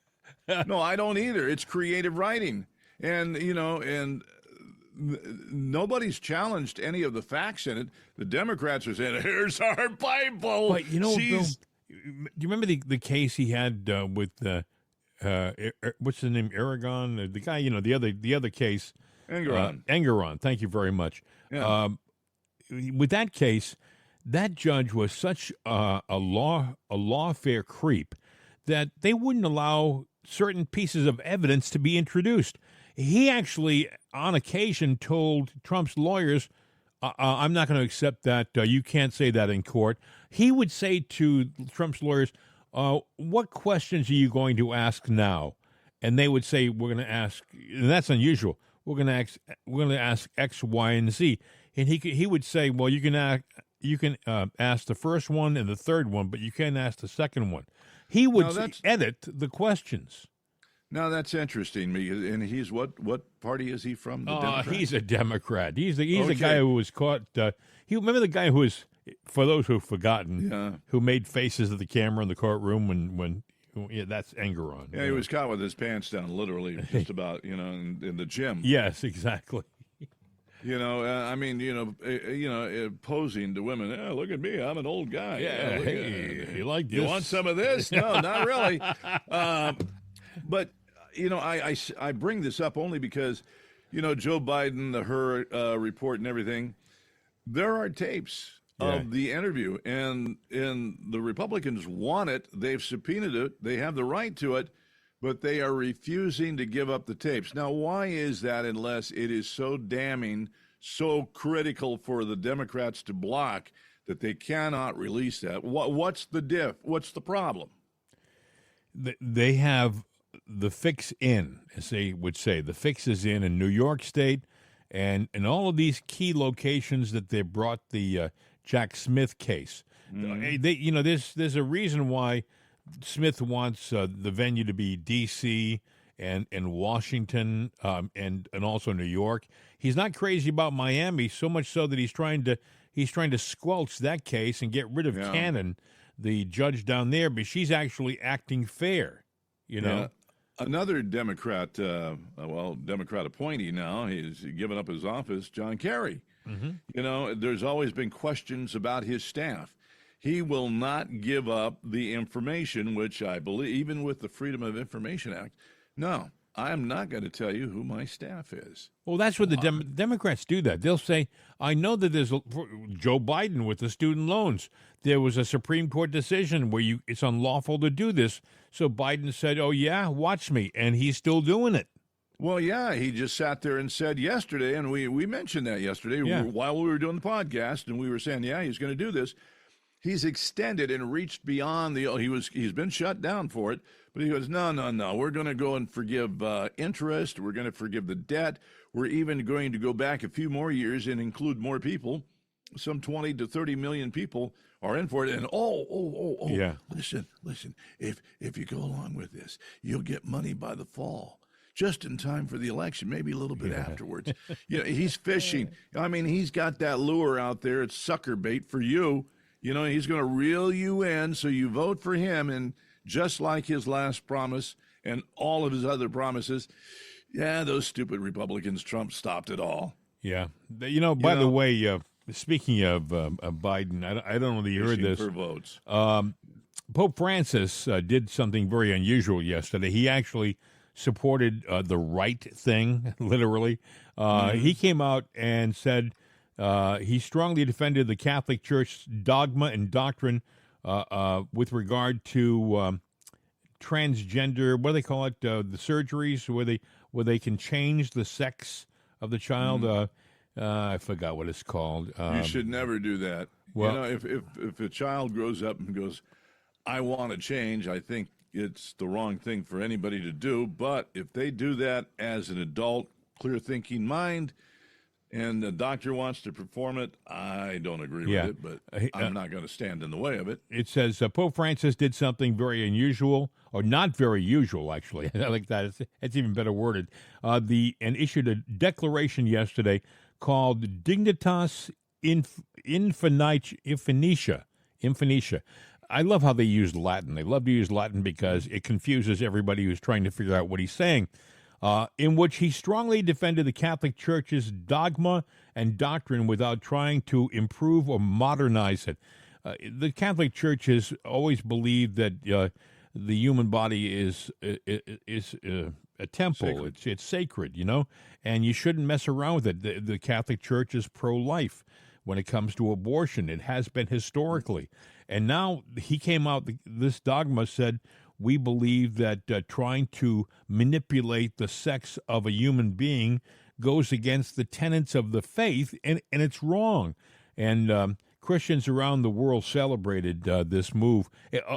No, I don't either. It's creative writing. And, nobody's challenged any of the facts in it. The Democrats are saying, here's our Bible. But Bill, She's do you remember the case he had with what's his name, Aragon, the guy, the other case, Engeron. Engeron. Thank you very much. Yeah. With that case, that judge was such a lawfare creep that they wouldn't allow certain pieces of evidence to be introduced. He actually, on occasion, told Trump's lawyers, I'm not going to accept that. You can't say that in court. He would say to Trump's lawyers, what questions are you going to ask now? And they would say, we're going to ask, and that's unusual. We're going to ask X, Y, and Z. And he would say, well, you can ask the first one and the third one, but you can't ask the second one. He would edit the questions. Now that's interesting. And he's what party is he from? The Democrat? He's a Democrat. He's the Okay. guy who was caught. Remember the guy who was, for those who've forgotten, who made faces at the camera in the courtroom when that's Engeron. Yeah, he was caught with his pants down, literally, just about, in the gym. Yes, exactly. Posing to women. Oh, look at me, I'm an old guy. Yeah, look hey, you like You this? want some of this? No, not really. But I bring this up only because, Joe Biden, her report and everything. There are tapes of the interview, and the Republicans want it. They've subpoenaed it. They have the right to it, but they are refusing to give up the tapes. Now, why is that unless it is so damning, so critical for the Democrats to block that they cannot release that? What's the diff? What's the problem? They have the fix in, as they would say. The fix is in New York State and all of these key locations that they brought the Jack Smith case. There's a reason why Smith wants the venue to be D.C. and Washington and also New York. He's not crazy about Miami, so much so that he's trying to squelch that case and get rid of Cannon, the judge down there, but she's actually acting fair. Another Democrat, Democrat appointee now, he's given up his office, John Kerry. Mm-hmm. There's always been questions about his staff. He will not give up the information, which I believe, even with the Freedom of Information Act, no, I am not going to tell you who my staff is. Well, that's what the Democrats do that. They'll say, I know that there's Joe Biden with the student loans. There was a Supreme Court decision where it's unlawful to do this. So Biden said, oh, yeah, watch me. And he's still doing it. Well, yeah, he just sat there and said yesterday, and we mentioned that yesterday while we were doing the podcast, and we were saying, yeah, he's going to do this. He's extended and reached beyond he's been shut down for it, but he goes, no, we're going to go and forgive interest. We're going to forgive the debt. We're even going to go back a few more years and include more people. Some 20 to 30 million people are in for it. And yeah. Listen, if you go along with this, you'll get money by the fall. Just in time for the election, maybe a little bit afterwards. He's fishing. I mean, he's got that lure out there. It's sucker bait for you. He's going to reel you in so you vote for him. And just like his last promise and all of his other promises, those stupid Republicans, Trump stopped it all. Yeah. By the way, speaking of Biden, I don't know that you heard this. For votes. Pope Francis did something very unusual yesterday. He actually supported the right thing, literally. He came out and said he strongly defended the Catholic Church's dogma and doctrine with regard to transgender, what do they call it, the surgeries where they can change the sex of the child. I forgot what it's called. You should never do that. Well, if a child grows up and goes, I want to change, I think it's the wrong thing for anybody to do. But if they do that as an adult, clear-thinking mind, and the doctor wants to perform it, I don't agree with it, but I'm not going to stand in the way of it. It says Pope Francis did something very unusual, or not very usual, actually. I like that. It's even better worded. And issued a declaration yesterday called Dignitas Infinitia. I love how they use Latin. They love to use Latin because it confuses everybody who's trying to figure out what he's saying. In which he strongly defended the Catholic Church's dogma and doctrine without trying to improve or modernize it. The Catholic Church has always believed that the human body is a temple. Sacred. It's sacred, and you shouldn't mess around with it. The Catholic Church is pro-life when it comes to abortion. It has been historically. And now he came out, this dogma said, we believe that trying to manipulate the sex of a human being goes against the tenets of the faith, and it's wrong. And Christians around the world celebrated this move,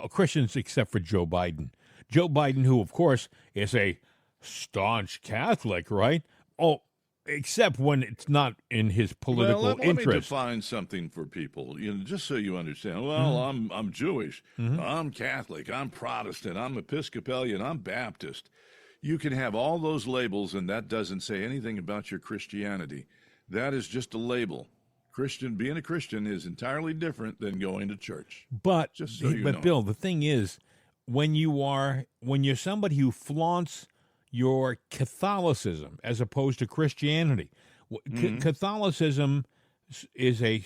Christians except for Joe Biden. Joe Biden, who, of course, is a staunch Catholic, right? Oh, except when it's not in his political let me interest. define something for people, just so you understand. Well, I'm Jewish, I'm Catholic, I'm Protestant, I'm Episcopalian, I'm Baptist. You can have all those labels, and that doesn't say anything about your Christianity. That is just a label. Being a Christian is entirely different than going to church. But just so you know. Bill, the thing is, when you're somebody who flaunts your Catholicism as opposed to Christianity, Catholicism is a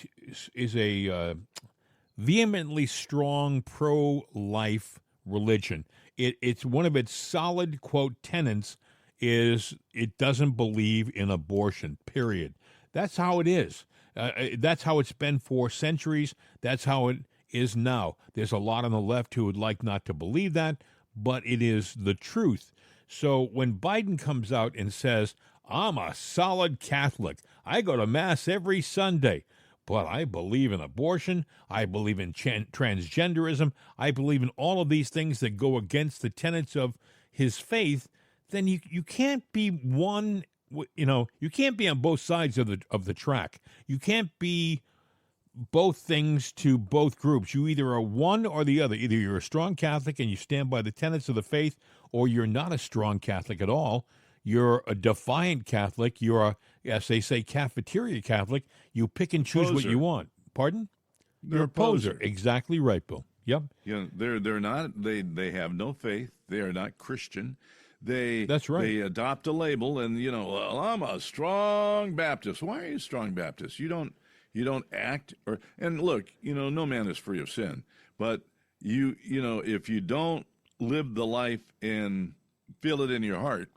vehemently strong pro-life religion. It's one of its solid, quote, tenets is it doesn't believe in abortion, period. That's how it is. That's how it's been for centuries. That's how it is now. There's a lot on the left who would like not to believe that, but it is the truth. So when Biden comes out and says, I'm a solid Catholic, I go to Mass every Sunday, but I believe in abortion, I believe in transgenderism, I believe in all of these things that go against the tenets of his faith, then you can't be one, you can't be on both sides of the track. You can't be both things to both groups. You either are one or the other. Either you're a strong Catholic and you stand by the tenets of the faith, or you're not a strong Catholic at all. You're a defiant Catholic. You're a, as they say, cafeteria Catholic. You pick and choose what you want. Pardon? They're You're a poser. Exactly right, Bill. Yep. They're not. They have no faith. They are not Christian. That's right. They adopt a label, and well, I'm a strong Baptist. Why are you a strong Baptist? You don't act and look. No man is free of sin, but if you don't live the life and feel it in your heart,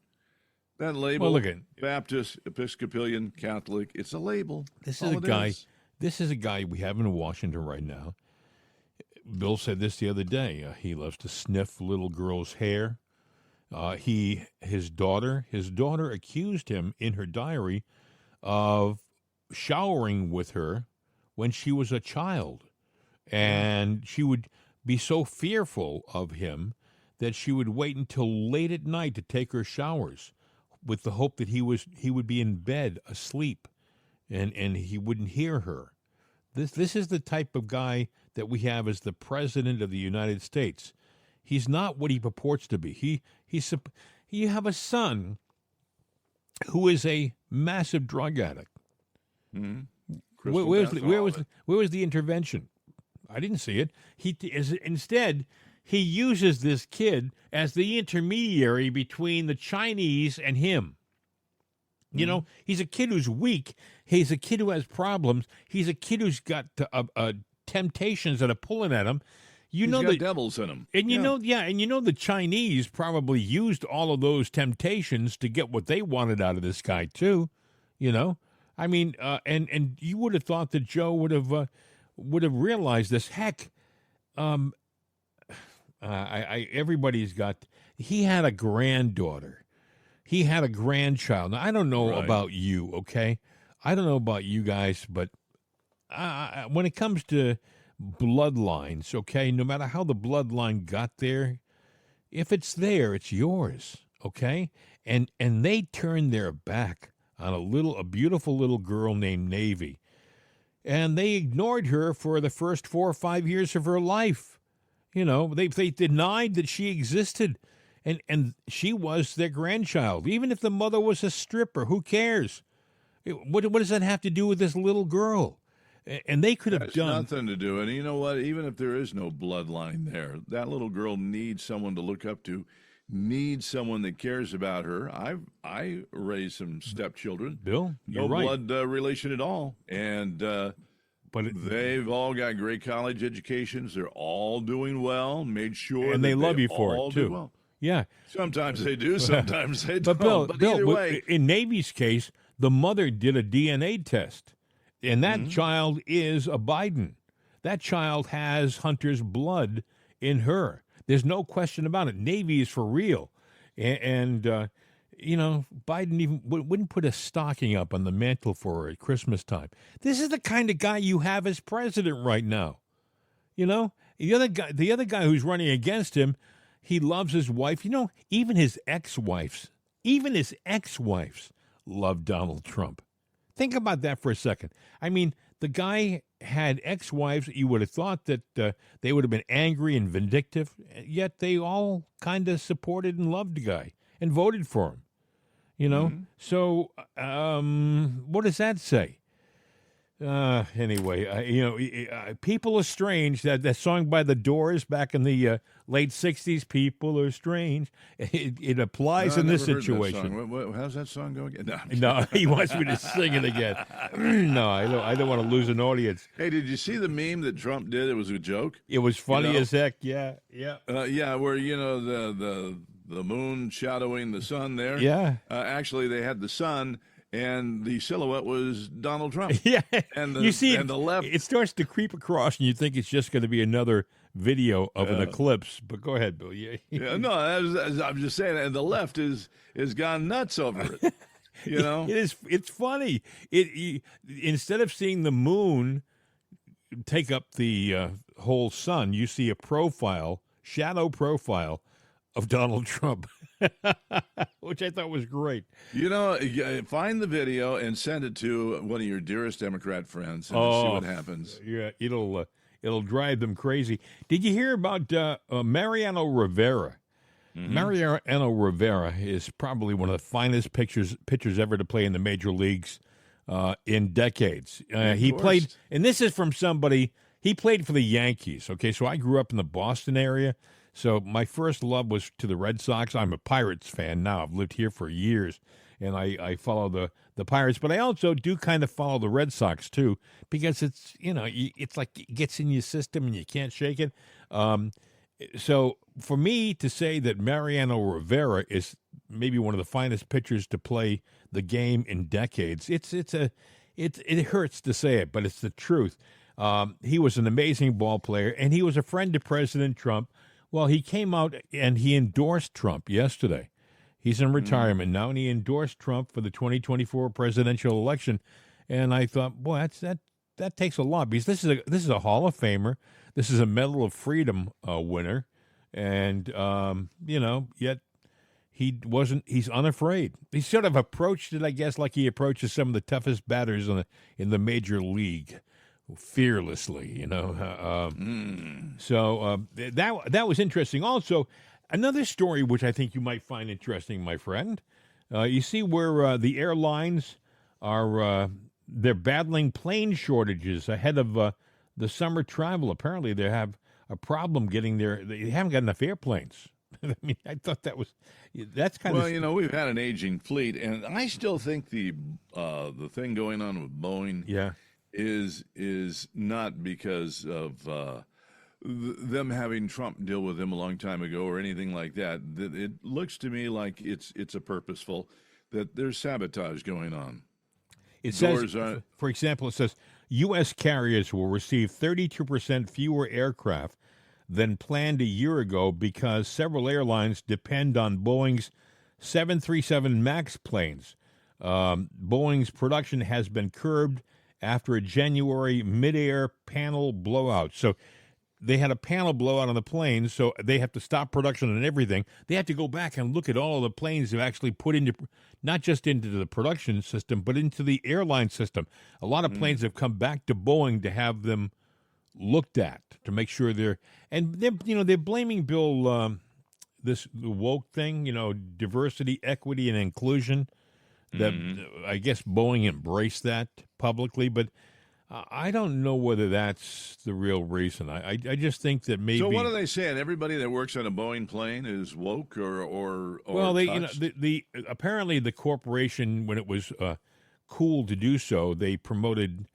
that label, Baptist, Episcopalian, Catholic, it's a label. This is a guy we have in Washington right now. Bill said this the other day. He loves to sniff little girls' hair. His daughter accused him in her diary of showering with her when she was a child, and she would be so fearful of him that she would wait until late at night to take her showers, with the hope that he would be in bed asleep, and he wouldn't hear her. This is the type of guy that we have as the president of the United States. He's not what he purports to be. You have a son who is a massive drug addict. Mm-hmm. Where was the intervention? I didn't see it. Instead, he uses this kid as the intermediary between the Chinese and him. He's a kid who's weak. He's a kid who has problems. He's a kid who's got temptations that are pulling at him. He's got devils in him. And the Chinese probably used all of those temptations to get what they wanted out of this guy too. I mean, and you would have thought that Joe would have realized this. Heck, everybody's got. He had a granddaughter. He had a grandchild. Now I don't know about you, okay? I don't know about you guys, but when it comes to bloodlines, okay, no matter how the bloodline got there, if it's there, it's yours, okay? And they turned their back on a beautiful little girl named Navy, and they ignored her for the first 4 or 5 years of her life. They denied that she existed, and she was their grandchild. Even if the mother was a stripper, who cares? What does that have to do with this little girl? And they could have That's done nothing to do. And you know what? Even if there is no bloodline there, that little girl needs someone to look up to, needs someone that cares about her. I raised some stepchildren. Bill, No you're right. blood relation at all. And they've all got great college educations. They're all doing well, made sure. And they love you for all it, do too. well. Yeah. Sometimes they do, sometimes they But don't. Bill, Either way, in Navy's case, the mother did a DNA test, and that child is a Biden. That child has Hunter's blood in her. There's no question about it. Navy is for real. And Biden even wouldn't put a stocking up on the mantle for her at Christmas time. This is the kind of guy you have as president right now. You know, the other guy who's running against him, he loves his wife. You know, even his ex-wives love Donald Trump. Think about that for a second. I mean, the guy had ex-wives. You would have thought that they would have been angry and vindictive, yet they all kind of supported and loved the guy and voted for him. You know? So what does that say? Anyway, People Are Strange, that song by The Doors back in the late 60s, People Are Strange, it applies in this situation. How's that song go again? No, he wants me to sing it again. No, I don't want to lose an audience. Hey, did you see the meme that Trump did? It was a joke. It was funny as heck, yeah. Where, the moon shadowing the sun there. Yeah. Actually, they had the sun, and the silhouette was Donald Trump. Yeah, and you see, the left. It starts to creep across, and you think it's just going to to be another video of an eclipse. But go ahead, Bill. Yeah, no, I'm just saying, and the left is gone nuts over it. You know, it's funny. Instead of seeing the moon take up the whole sun, you see a shadow profile of Donald Trump, which I thought was great. You know, find the video and send it to one of your dearest Democrat friends and see what happens. Yeah, it'll drive them crazy. Did you hear about Mariano Rivera? Mariano Rivera is probably one of the finest pitchers ever to play in the major leagues in decades. He played, and this is from somebody, he played for the Yankees. Okay, so I grew up in the Boston area. So my first love was to the Red Sox. I'm a Pirates fan now. I've lived here for years, and I follow the Pirates. But I also do kind of follow the Red Sox, too, because it's, it's like it gets in your system and you can't shake it. So for me to say that Mariano Rivera is maybe one of the finest pitchers to play the game in decades, it hurts to say it, but it's the truth. He was an amazing ball player, and he was a friend to President Trump. Well, he came out and he endorsed Trump yesterday. He's in retirement now, and he endorsed Trump for the 2024 presidential election. And I thought, boy, that takes a lot, because this is a Hall of Famer. This is a Medal of Freedom winner, and yet he's unafraid. He sort of approached it, I guess, like he approaches some of the toughest batters in the major league. Fearlessly, So that was interesting. Also, another story which I think you might find interesting, my friend. You see where the airlines are they're battling plane shortages ahead of the summer travel. Apparently, they have a problem getting there. They haven't got enough airplanes. I mean, I thought that's kind of... Well, we've had an aging fleet, and I still think the thing going on with Boeing... Yeah. is not because of them having Trump deal with them a long time ago or anything like that. It looks to me like it's a purposeful, that there's sabotage going on. It says, for example, it says U.S. carriers will receive 32% fewer aircraft than planned a year ago because several airlines depend on Boeing's 737 MAX planes. Boeing's production has been curbed after a January mid-air panel blowout. So they had a panel blowout on the planes, so they have to stop production and everything. They have to go back and look at all of the planes they've actually put into, not just into the production system, but into the airline system. A lot of planes have come back to Boeing to have them looked at to make sure they're blaming Bill the woke thing, diversity, equity, and inclusion. That I guess Boeing embraced that publicly, but I don't know whether that's the real reason. I just think that maybe. So what are they saying? Everybody that works on a Boeing plane is woke or well, touched? the apparently the corporation, when it was cool to do so, they promoted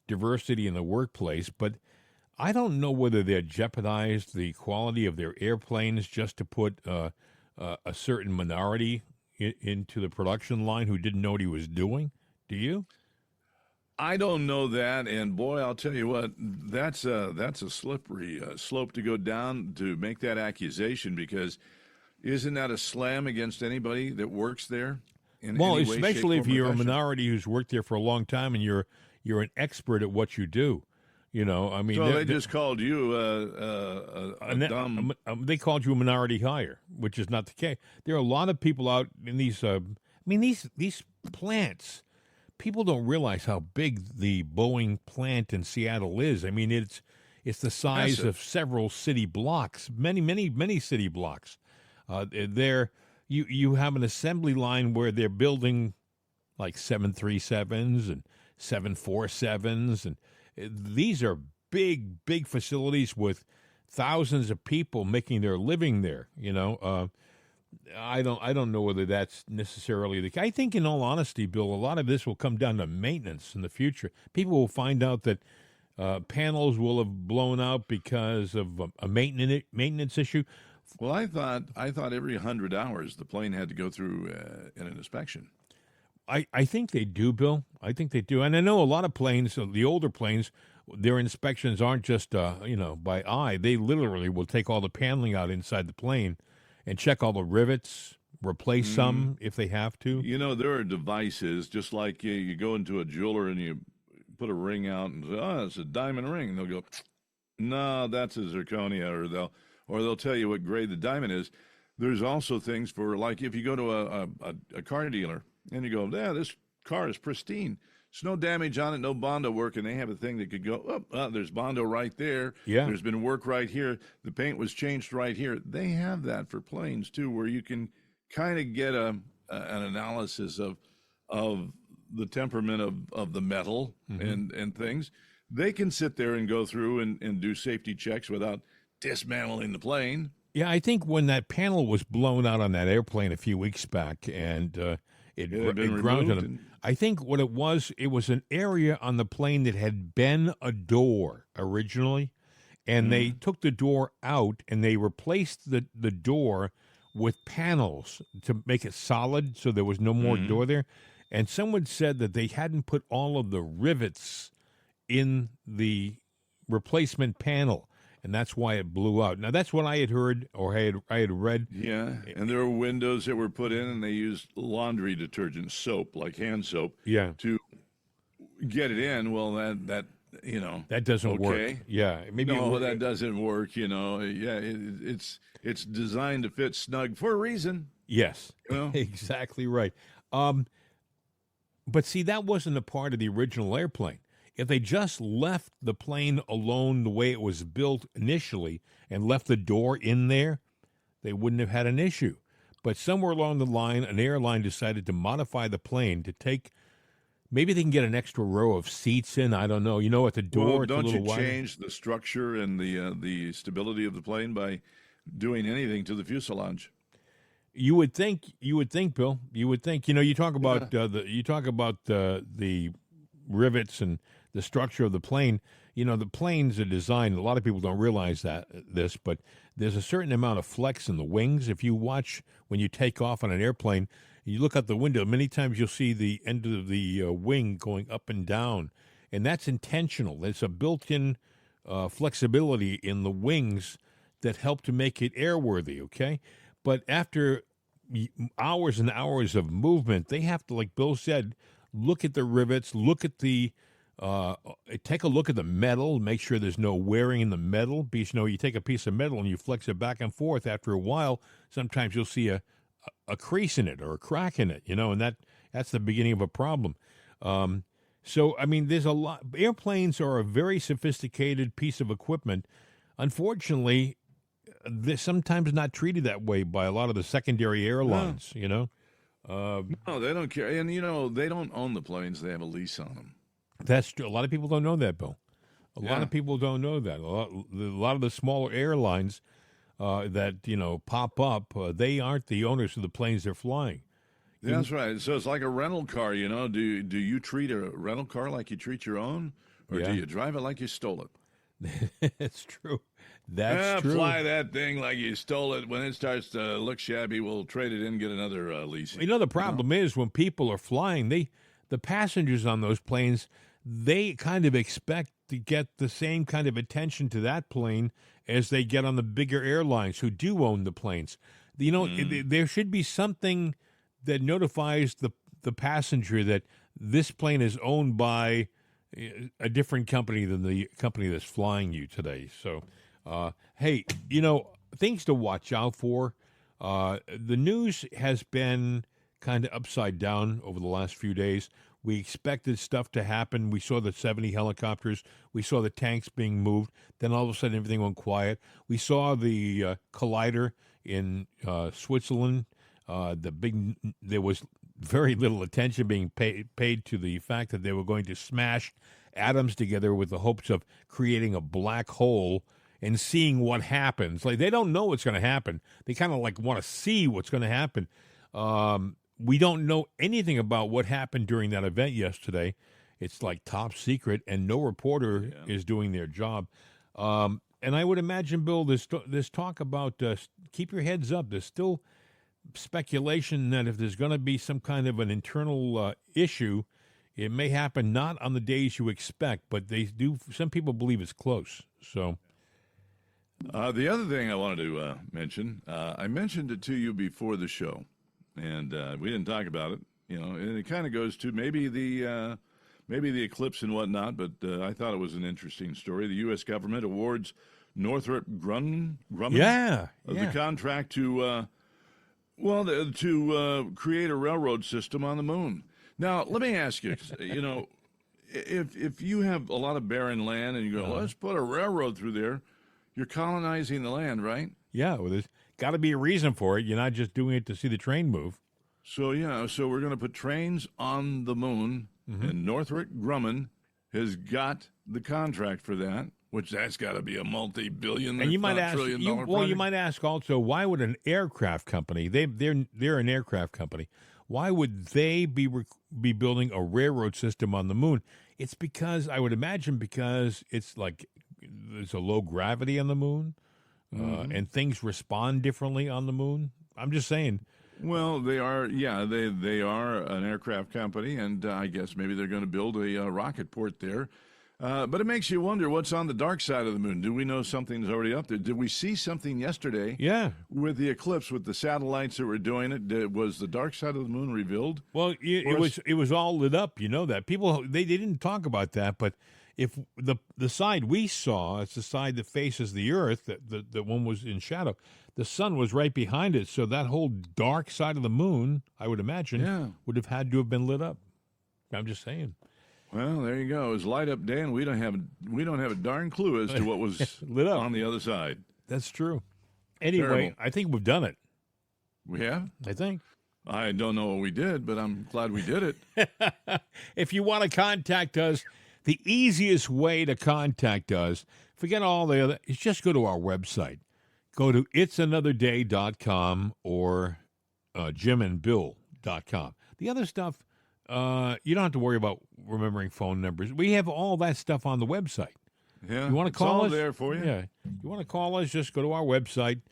diversity in the workplace, but I don't know whether they jeopardized the quality of their airplanes just to put a certain minority into the production line who didn't know what he was doing. Do you? I don't know that, and boy, I'll tell you what, that's a slippery slope to go down to make that accusation, because isn't that a slam against anybody that works there? Well, any way, especially shape, if form, or you're a fashion? minority who's worked there for a long time and you're an expert at what you do. I mean, So they just called you dumb. They called you a minority hire, which is not the case. There are a lot of people out in these. These plants. People don't realize how big the Boeing plant in Seattle is. I mean, it's the size Massive. of several city blocks, many city blocks. You have an assembly line where they're building like 737s and 747s, and these are big facilities with thousands of people making their living there. I don't know whether that's necessarily the case. I think, in all honesty, Bill, a lot of this will come down to maintenance in the future. People will find out that panels will have blown out because of a maintenance issue. Well, I thought every 100 hours the plane had to go through an inspection. I think they do, Bill. I think they do. And I know a lot of planes, the older planes, their inspections aren't just, by eye. They literally will take all the paneling out inside the plane and check all the rivets, replace some if they have to. There are devices, just like you go into a jeweler and you put a ring out and say, oh, it's a diamond ring. And they'll go, no, that's a zirconia, or they'll tell you what grade the diamond is. There's also things for, like, if you go to a car dealer and you go, yeah, this car is pristine. There's no damage on it, no Bondo work, and they have a thing that could go, there's Bondo right there. Yeah. There's been work right here. The paint was changed right here. They have that for planes, too, where you can kind of get an analysis of the temperament of the metal and things. They can sit there and go through and do safety checks without dismantling the plane. Yeah, I think when that panel was blown out on that airplane a few weeks back, and it grounded him. I think what it was an area on the plane that had been a door originally, and they took the door out and they replaced the door with panels to make it solid, so there was no more door there. And someone said that they hadn't put all of the rivets in the replacement panel, and that's why it blew out. Now, that's what I had heard or I had read. Yeah, and there were windows that were put in, and they used laundry detergent, soap, like hand soap, to get it in. Well, that doesn't work. Yeah, maybe that doesn't work. It's designed to fit snug for a reason. Yes, exactly right. But see, that wasn't a part of the original airplane. If they just left the plane alone the way it was built initially and left the door in there, they wouldn't have had an issue. But somewhere along the line, an airline decided to modify the plane to take, maybe they can get an extra row of seats in. I don't know. At the door, it's a don't little you wider. change the structure and the stability of the plane by doing anything to the fuselage? You would think, Bill. You would think. You talk about the rivets and the structure of the plane. The planes are designed, a lot of people don't realize this, but there's a certain amount of flex in the wings. If you watch when you take off on an airplane, you look out the window, many times you'll see the end of the wing going up and down, and that's intentional. There's a built-in flexibility in the wings that help to make it airworthy, okay? But after hours and hours of movement, they have to, like Bill said, look at the rivets, take a look at the metal, make sure there's no wearing in the metal. Because, you take a piece of metal and you flex it back and forth. After a while, sometimes you'll see a crease in it or a crack in it, and that's the beginning of a problem. There's a lot. Airplanes are a very sophisticated piece of equipment. Unfortunately, they're sometimes not treated that way by a lot of the secondary airlines, No, they don't care. And, they don't own the planes. They have a lease on them. That's true. A lot of people don't know that, Bill. A lot of people don't know that. A lot of the smaller airlines that, pop up, they aren't the owners of the planes they're flying. That's right. So it's like a rental car, Do you treat a rental car like you treat your own? Or do you drive it like you stole it? It's true. That's true. Fly that thing like you stole it. When it starts to look shabby, we'll trade it in and get another lease. The problem is when people are flying, the passengers on those planes, they kind of expect to get the same kind of attention to that plane as they get on the bigger airlines who do own the planes. There should be something that notifies the passenger that this plane is owned by a different company than the company that's flying you today. So, hey, things to watch out for. The news has been kind of upside down over the last few days. We expected stuff to happen. We saw the 70 helicopters. We saw the tanks being moved. Then all of a sudden, everything went quiet. We saw the collider in Switzerland. There was very little attention being paid to the fact that they were going to smash atoms together with the hopes of creating a black hole and seeing what happens. Like, they don't know what's going to happen. They kind of want to see what's going to happen. We don't know anything about what happened during that event yesterday. It's top secret, and no reporter is doing their job. And I would imagine, Bill, this talk about keep your heads up. There's still speculation that if there's going to be some kind of an internal issue, it may happen not on the days you expect, but they do. Some people believe it's close. So, the other thing I wanted to mention, I mentioned it to you before the show, and we didn't talk about it. And it kind of goes to maybe the eclipse and whatnot. But I thought it was an interesting story. The U.S. government awards Northrop Grumman the contract to create a railroad system on the moon. Now, let me ask you, if you have a lot of barren land and you go, let's put a railroad through there, you're colonizing the land, right? Yeah, well, there's got to be a reason for it. You're not just doing it to see the train move. So we're going to put trains on the moon, and Northrop Grumman has got the contract for that. Which that's got to be a multi-billion, and you might ask, trillion-dollar you might ask also, why would an aircraft company? They're an aircraft company. Why would they be building a railroad system on the moon? It's because I would imagine it's there's a low gravity on the moon, and things respond differently on the moon. I'm just saying. Well, they are. Yeah, they are an aircraft company, and I guess maybe they're going to build a rocket port there. But it makes you wonder what's on the dark side of the moon. Do we know something's already up there? Did we see something yesterday? Yeah. With the eclipse, with the satellites that were doing it, was the dark side of the moon revealed? Well, it was all lit up. You know that people they didn't talk about that, but if the side we saw, it's the side that faces the Earth. The one was in shadow. The sun was right behind it, so that whole dark side of the moon, I would imagine, would have had to have been lit up. I'm just saying. Well, there you go. It was light up day, and we don't have a darn clue as to what was lit up on the other side. That's true. Anyway, terrible. I think we've done it. We have? I think. I don't know what we did, but I'm glad we did it. If you want to contact us, the easiest way to contact us, forget all the other, is just go to our website. Go to itsanotherday.com or jimandbill.com. The other stuff, you don't have to worry about remembering phone numbers. We have all that stuff on the website. Yeah, you want to call it's all us? there for you. Yeah, you want to call us? Just go to our website,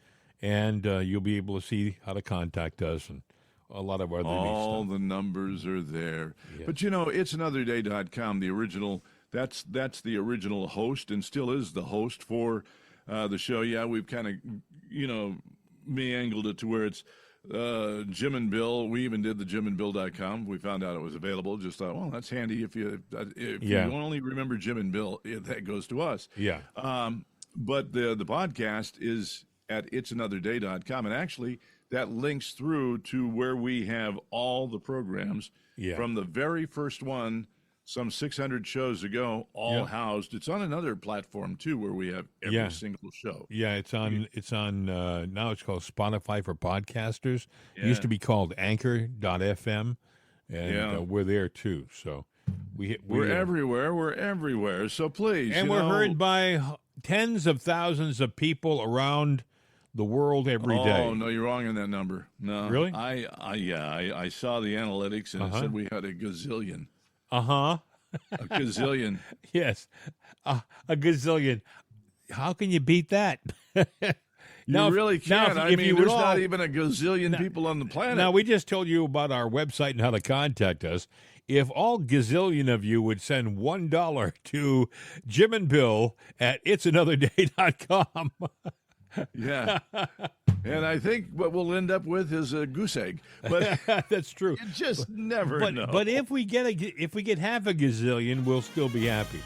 and you'll be able to see how to contact us and a lot of other all stuff. the numbers are there. Yeah. But itsanotherday.com, the original. That's the original host, and still is the host for the show. Yeah, we've kind of me-angled it to where it's Jim and Bill. We even did the jimandbill.com. We found out it was available. Just thought, well, that's handy if you only remember Jim and Bill, that goes to us. Yeah. But the podcast is at itsanotherday.com, and actually that links through to where we have all the programs from the very first one some 600 shows ago, all housed. It's on another platform too, where we have every single show. Yeah, it's on. Now it's called Spotify for podcasters. It used to be called Anchor.fm, and we're there too. So we're everywhere. We're everywhere. So please, and we're heard by tens of thousands of people around the world every day. Oh no, you're wrong on that number. No, really? I saw the analytics and it said we had a gazillion. A gazillion. Yes, a gazillion. How can you beat that? You really can't. I mean, there's not even a gazillion people on the planet. Now, we just told you about our website and how to contact us. If all gazillion of you would send $1 to Jim and Bill at itsanotherday.com. Yeah. And I think what we'll end up with is a goose egg. But that's true. You just never know. But if we get half a gazillion, we'll still be happy.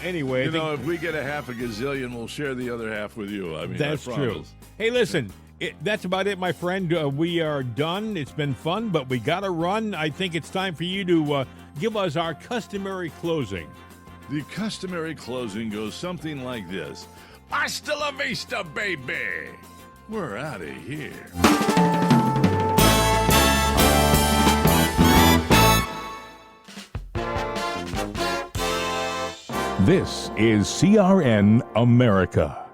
Anyway, if we get a half a gazillion, we'll share the other half with you. I mean, that's true. Hey, listen, that's about it, my friend. We are done. It's been fun, but we got to run. I think it's time for you to give us our customary closing. The customary closing goes something like this. Hasta la vista, baby. We're out of here. This is CRN America.